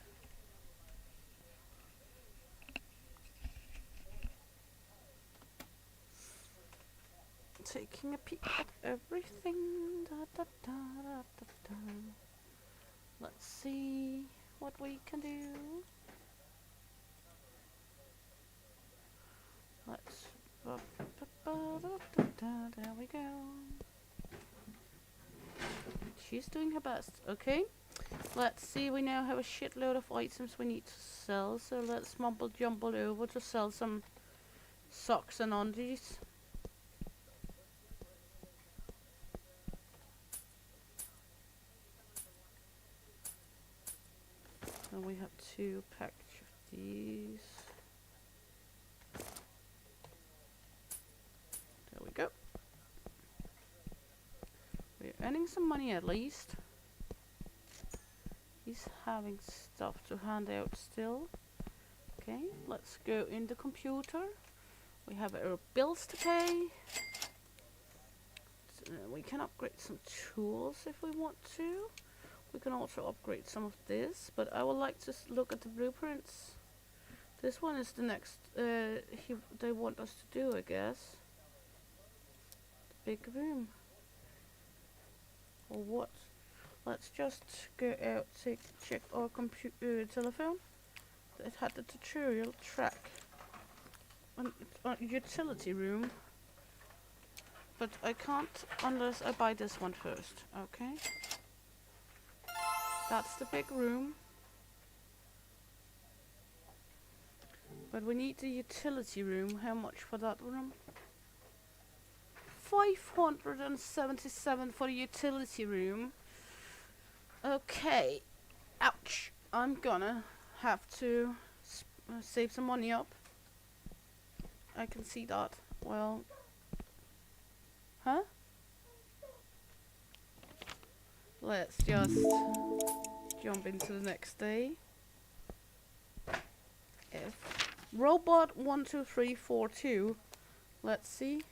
taking a peek at everything. Da, da, da, da, da, da. Let's see what we can do. Let's. There we go. She's doing her best. Okay. Let's see. We now have a shitload of items we need to sell. So let's mumble jumble over to sell some socks and undies. And we have 2 packs of these. earning some money at least. He's having stuff to hand out still. Okay, let's go in the computer. We have our bills to pay. We can upgrade some tools if we want to. We can also upgrade some of this, but I would like to look at the blueprints. This one is the next they want us to do, I guess. The big room. Or what? Let's just go out, check our telephone. It had the tutorial track. A utility room. But I can't unless I buy this one first. Okay. That's the big room. But we need the utility room. How much for that room? 577 for the utility room. Okay. Ouch. I'm gonna have to save some money up. I can see that. Well. Huh? Let's just jump into the next day. F. Robot 12342. Let's see.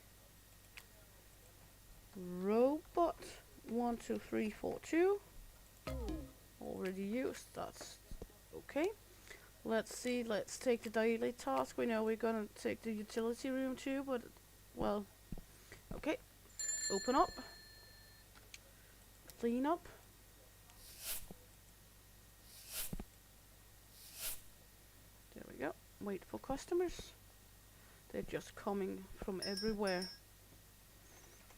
Robot 12342. Already used. That's okay. Let's see. Let's take the daily task. We know we're gonna take the utility room too, but well. Okay. Open up. Clean up. There we go. Wait for customers. They're just coming from everywhere.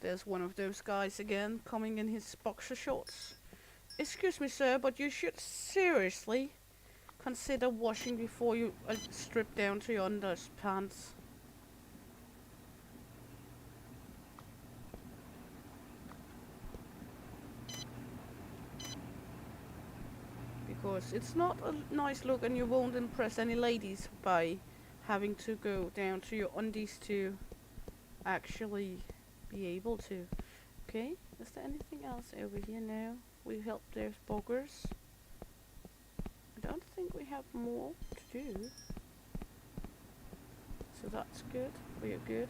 There's one of those guys again, coming in his boxer shorts. Excuse me, sir, but you should seriously consider washing before you strip down to your underpants. Because it's not a nice look and you won't impress any ladies by having to go down to your undies to actually be able to. Okay, is there anything else over here now? We helped those boggers. I don't think we have more to do. So that's good. We are good.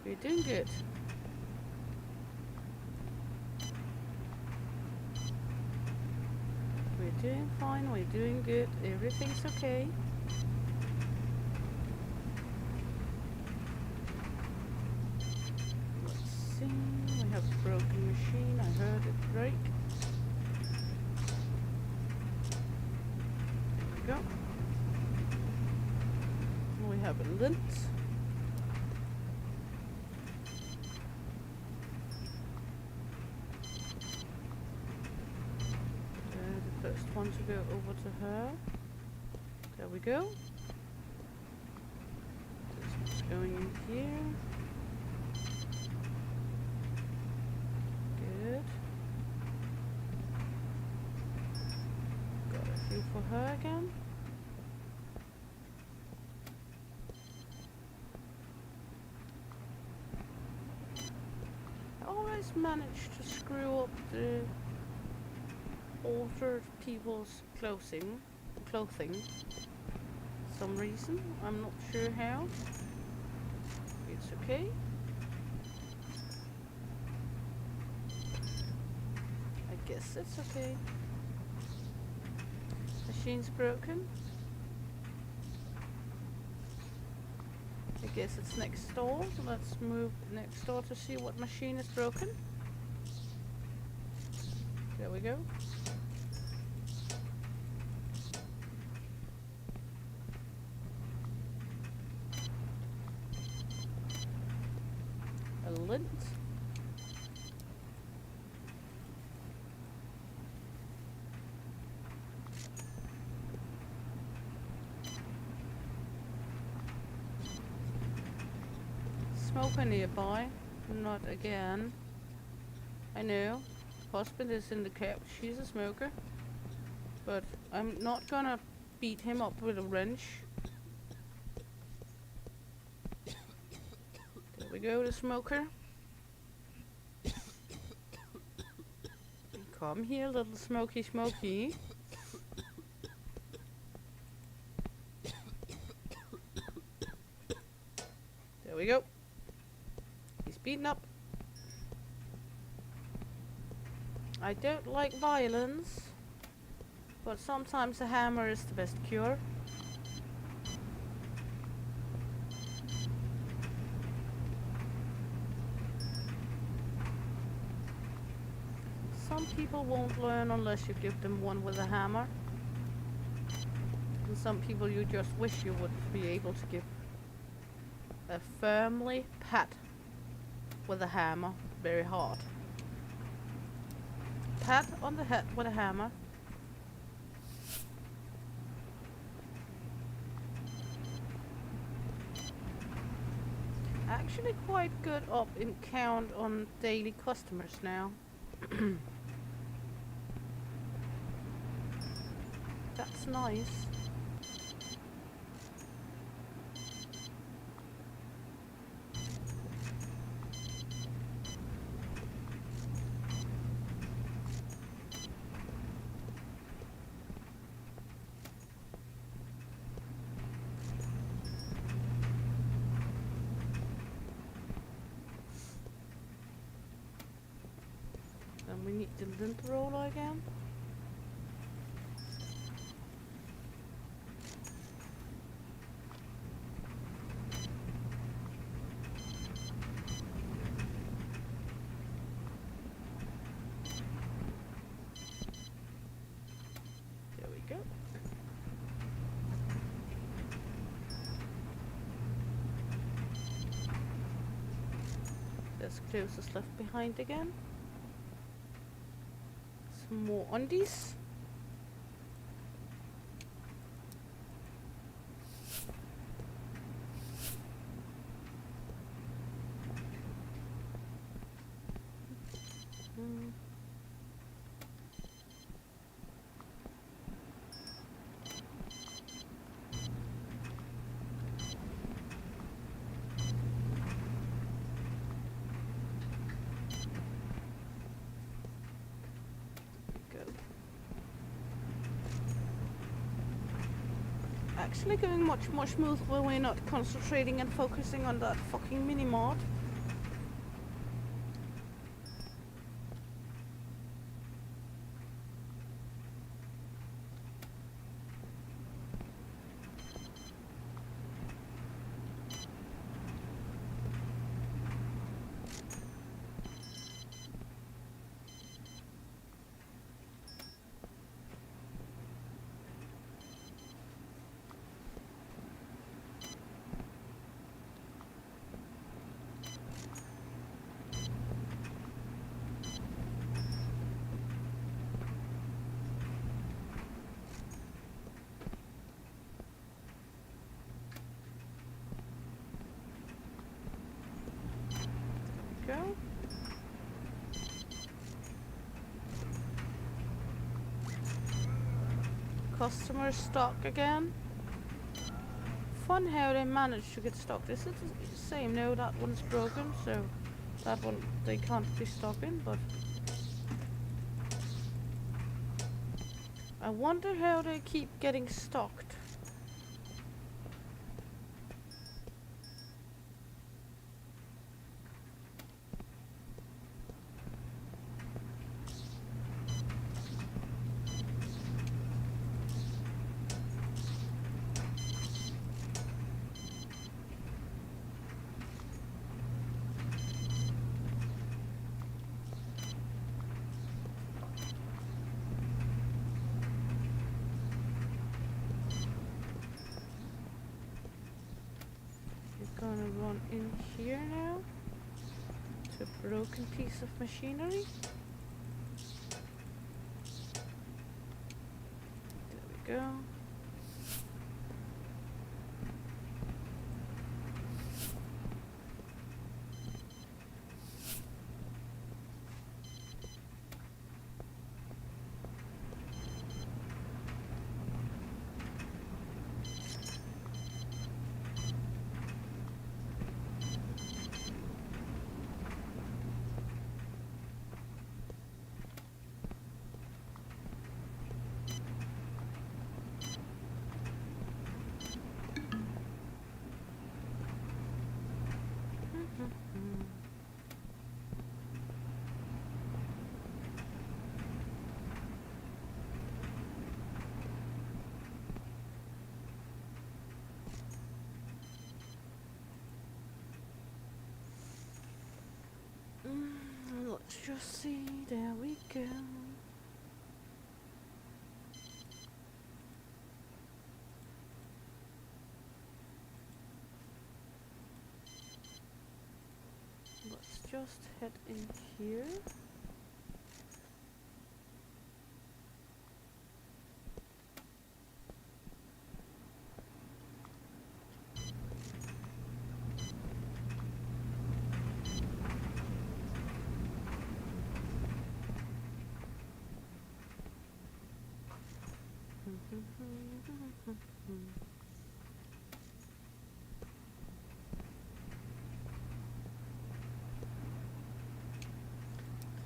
We're doing good. We're doing fine. We're doing good. Everything's okay. We have a broken machine. I heard it break. There we go. We have a lint. The first one to go over to her. There we go. This one's going in here. For her again. I always manage to screw up the altered people's clothing. Some reason. I'm not sure how. It's okay. I guess it's okay. Machine's broken. I guess it's next door. So let's move next door to see what machine is broken. There we go. A lint. Smoker nearby. Not again. I know. Husband is in the couch. She's a smoker. But I'm not gonna beat him up with a wrench. There we go, the smoker. Come here, little Smoky Smoky. There we go. He's beaten up. I don't like violence, but sometimes a hammer is the best cure. Some people won't learn unless you give them one with a hammer. And some people you just wish you would be able to give a firmly pat with a hammer very hard. Pat on the head with a hammer. Actually quite good up in count on daily customers now. That's nice. Then we need the lint roller again. There we go. There's closest left behind again. Some more undies. Actually going much more smooth when we're not concentrating and focusing on that fucking mini-mod. Go. Customer stock again. Fun how they managed to get stock. This is the same. No, that one's broken, so that one they can't be stocking, but I wonder how they keep getting stocked. Gonna run in here now to a broken piece of machinery. There we go. Let's just see, there we go. Let's just head in here.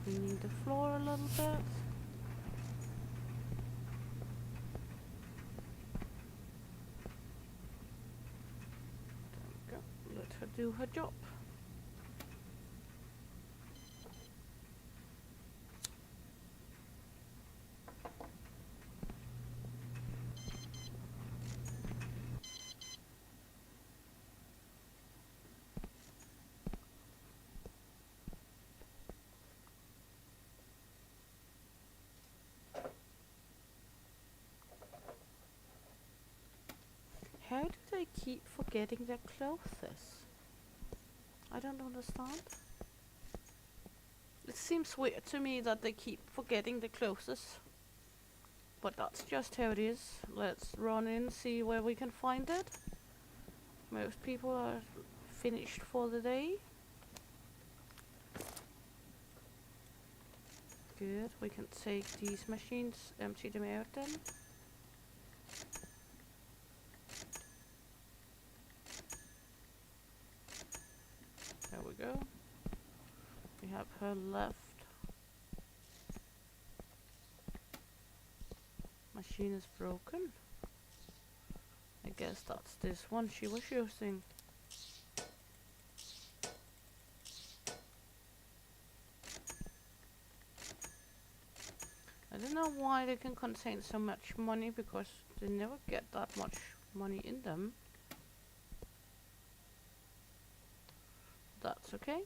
Cleaning the floor a little bit. There we go. Let her do her job. How do they keep forgetting their clothes? I don't understand. It seems weird to me that they keep forgetting the clothes. But that's just how it is. Let's run in, see where we can find it. Most people are finished for the day. Good, we can take these machines, empty them out then. There we go. We have her left. Machine is broken. I guess that's this one she was using. I don't know why they can contain so much money, because they never get that much money in them. That's okay.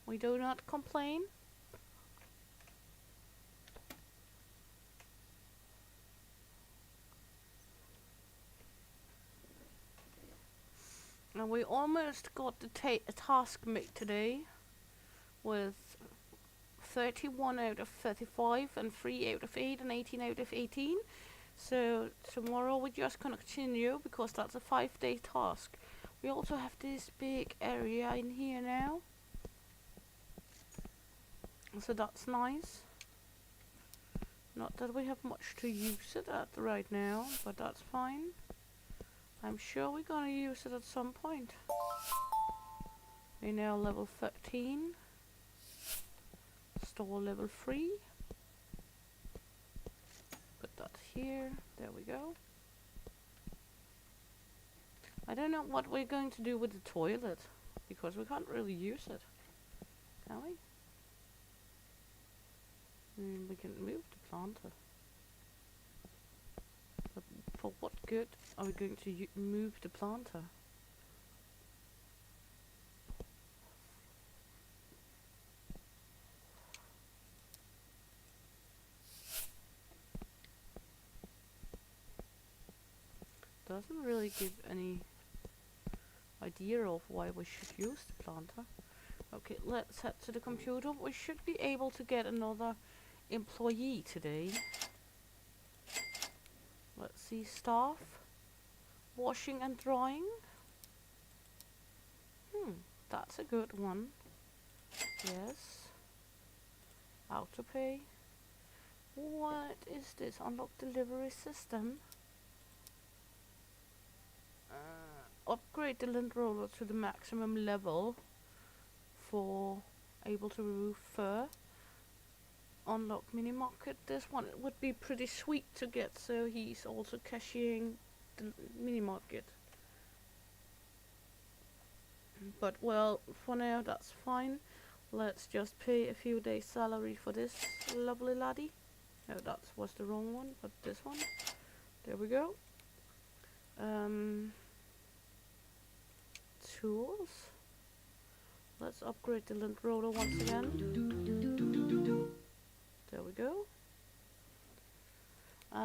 We do not complain. And we almost got the task made today with 31 out of 35 and 3 out of 8 and 18 out of 18. So tomorrow we're just gonna continue because that's a 5-day task. We also have this big area in here now. So that's nice. Not that we have much to use it at right now, but that's fine. I'm sure we're gonna use it at some point. We're now level 13. Store level 3. Put that here. There we go. I don't know what we're going to do with the toilet, because we can't really use it. Can we? We can move the planter. But for what good are we going to move the planter? Doesn't really give any idea of why we should use the planter. Okay, let's head to the computer. We should be able to get another employee today. Let's see, staff, washing and drying. That's a good one. Yes. Autopay. What is this? Unlock delivery system. Upgrade the lint roller to the maximum level for able to remove fur. Unlock mini market. This one would be pretty sweet to get, so he's also cashiering the mini market. But well, for now that's fine. Let's just pay a few days salary for this lovely laddie. No, that was the wrong one, but this one. There we go. Tools. Let's upgrade the lint roller once again.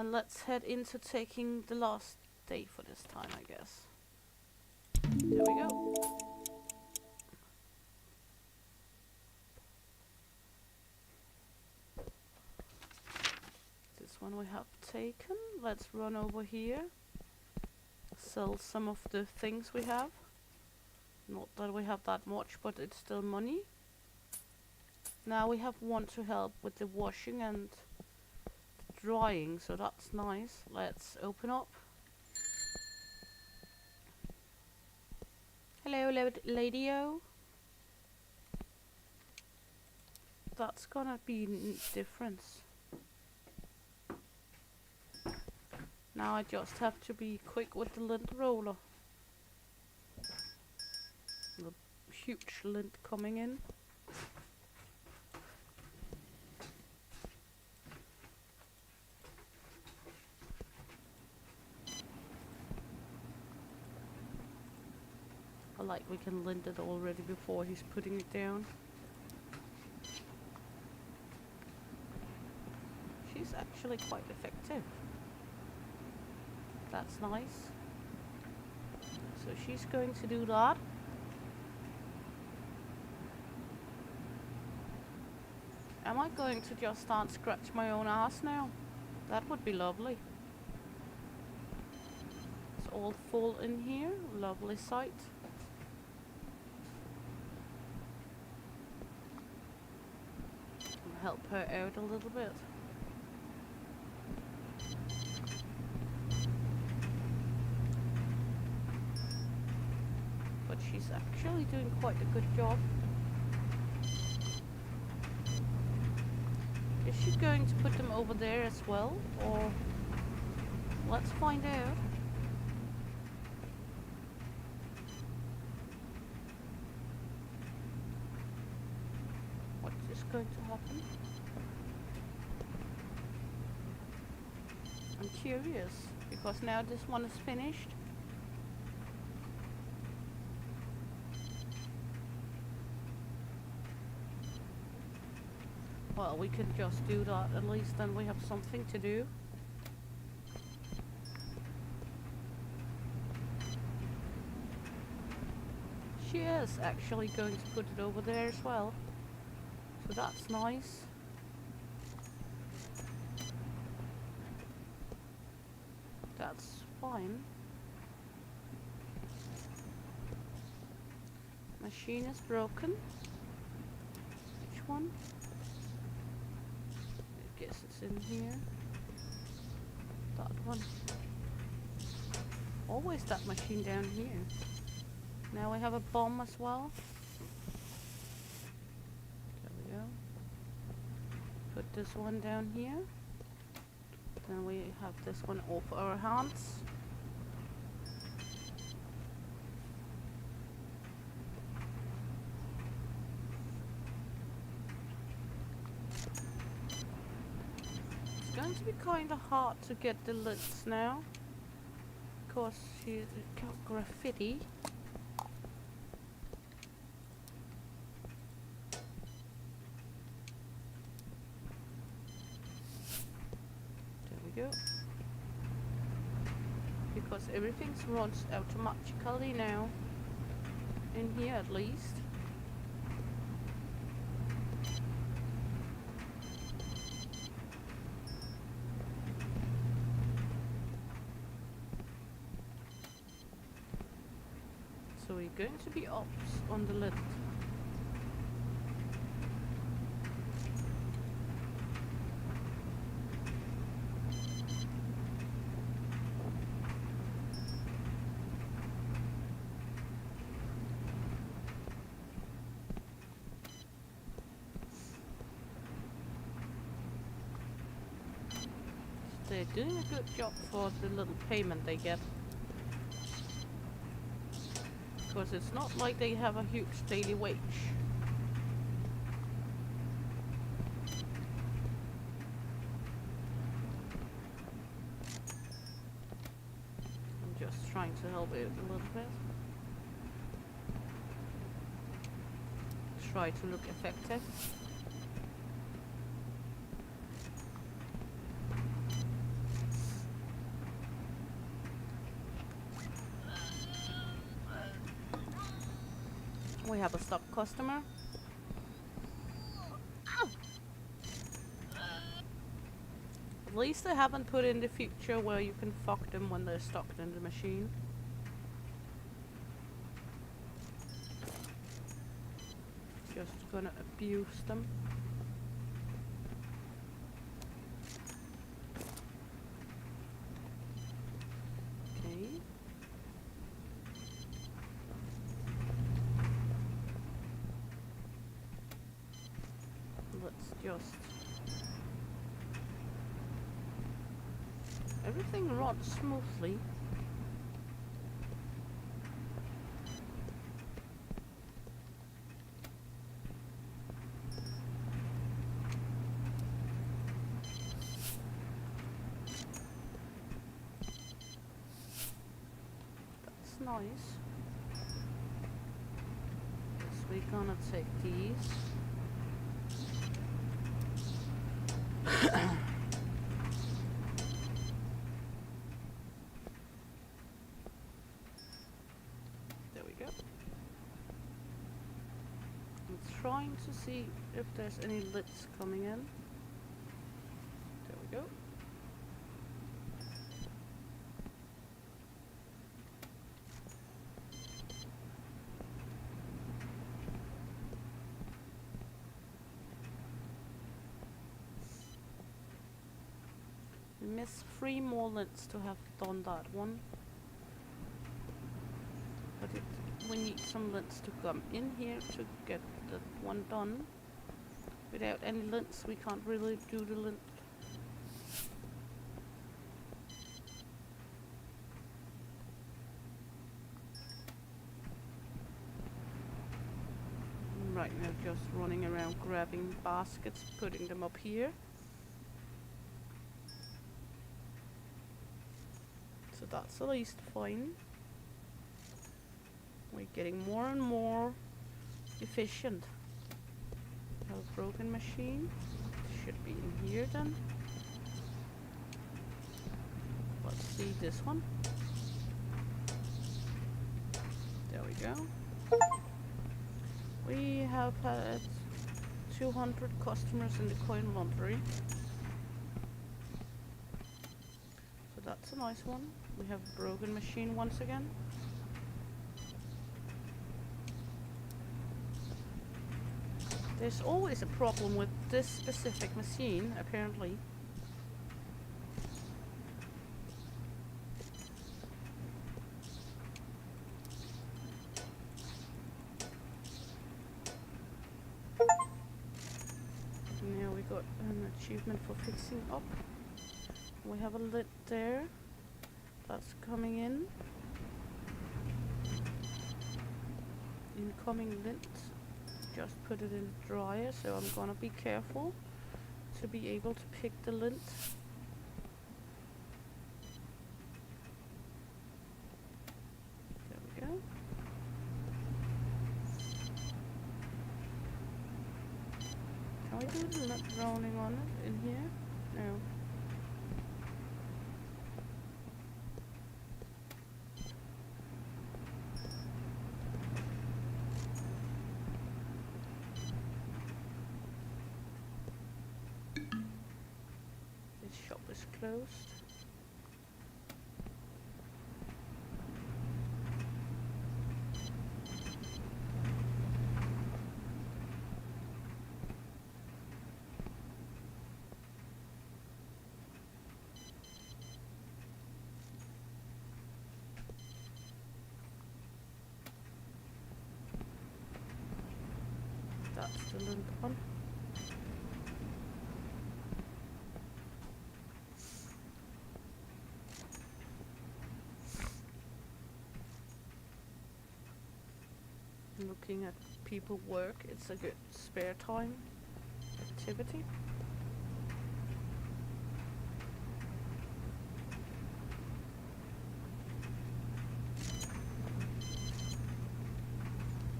And let's head into taking the last day for this time, I guess. There we go. This one we have taken. Let's run over here. Sell some of the things we have. Not that we have that much, but it's still money. Now we have one to help with the washing and drying, so that's nice. Let's open up. Hello, lady-o. That's gonna be difference. Now I just have to be quick with the lint roller. The huge lint coming in. I like we can lint it already before he's putting it down. She's actually quite effective. That's nice. So she's going to do that. Am I going to just start scratch my own ass now? That would be lovely. It's all full in here. Lovely sight. Help her out a little bit. But she's actually doing quite a good job. Is she going to put them over there as well? Or let's find out. What is going to happen? I'm curious, because now this one is finished. Well, we can just do that, at least then we have something to do. She is actually going to put it over there as well. So that's nice. That's fine. Machine is broken. Which one? I guess it's in here. That one. Always that machine down here. Now we have a bomb as well. There we go. Put this one down here. Then we have this one off our hands. It's going to be kind of hard to get the lids now, because she's got graffiti. Go. Because everything runs automatically now, in here at least. So we're going to be ops on the lid. They're doing a good job for the little payment they get. Because it's not like they have a huge daily wage. I'm just trying to help it a little bit. Try to look effective. We have a stock customer. At least they haven't put in the feature where you can fuck them when they're stuck in the machine. Just gonna abuse them. Okay. Let's just... Everything runs smoothly. That's nice. Guess we're gonna take these. There we go. I'm trying to see if there's any lids coming in. There we go. We miss 3 more lids to have done that one. But we need some lids to come in here to get that one done. Without any lids, we can't really do the lid. Right now, just running around grabbing baskets, putting them up here. So that's at least fine. We're getting more and more efficient. Have a broken machine. Should be in here then. Let's see this one. There we go. We have had 200 customers in the coin laundry. So that's a nice one. We have a broken machine once again. There's always a problem with this specific machine, apparently. Now we got an achievement for fixing up. We have a lid there. That's coming in. Incoming lid. Just put it in the dryer, so I'm gonna be careful to be able to pick the lint. There we go. Can we do the lint drowning on it in here? No. Shop is closed. That's the lint one. Looking at people work, it's a good spare time activity.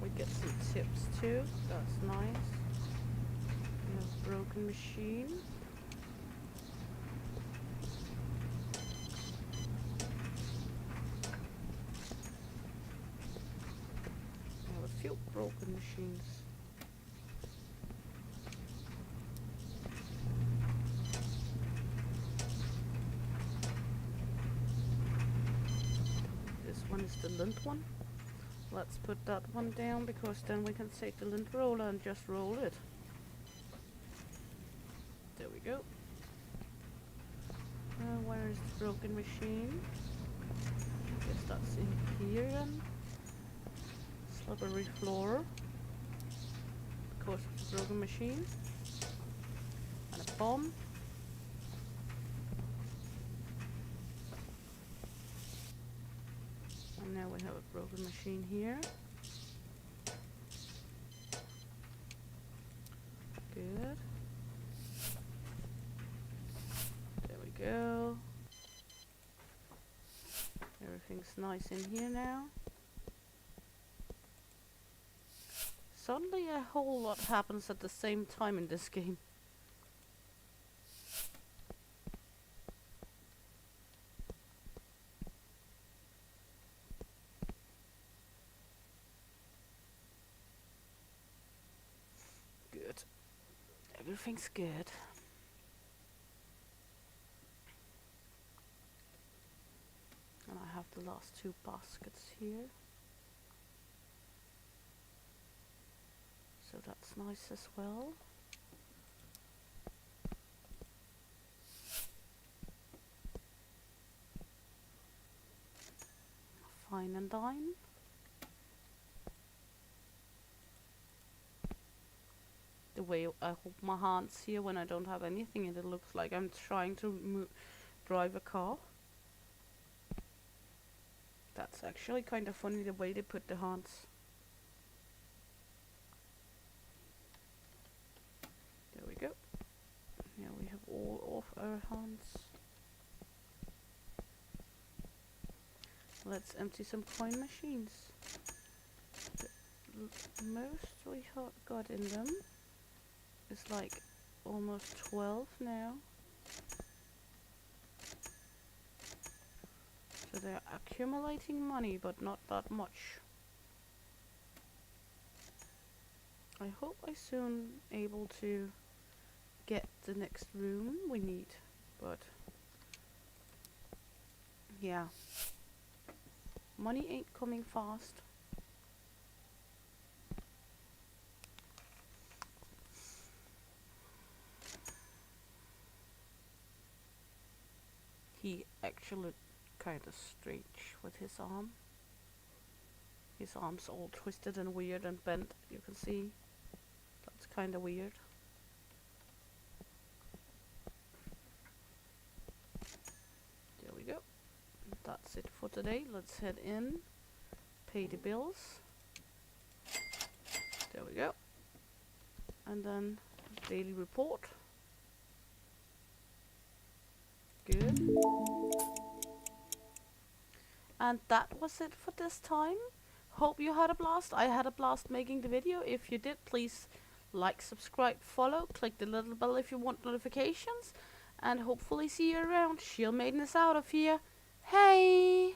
We get some tips too, that's nice. We have a broken machine. We have a fuel. broken machines. This one is the lint one. Let's put that one down, because then we can take the lint roller and just roll it. There we go. Where is the broken machine? I guess that's in here then. Slippery floor. Because of the broken machine. And a bomb. And now we have a broken machine here. Good. There we go. Everything's nice in here now. Suddenly a whole lot happens at the same time in this game. Good. Everything's good. And I have the last 2 baskets here. So that's nice as well. Fine and dine. The way I hold my hands here when I don't have anything, and it looks like I'm trying to drive a car. That's actually kind of funny, the way they put the hands. There we go. Now we have all of our hands. Let's empty some coin machines. The most we got in them is like almost 12 now. So they're accumulating money, but not that much. I hope I soon able to get the next room we need, but yeah, money ain't coming fast. He actually kind of strange with his arm. His arm's all twisted and weird and bent, you can see. That's kind of weird. There we go. That's it for today. Let's head in, pay the bills. There we go. And then daily report. Good. And that was it for this time. Hope you had a blast. I had a blast making the video. If you did, please like, subscribe, follow, click the little bell if you want notifications, and hopefully see you around. Shield Maiden is out of here. Hey!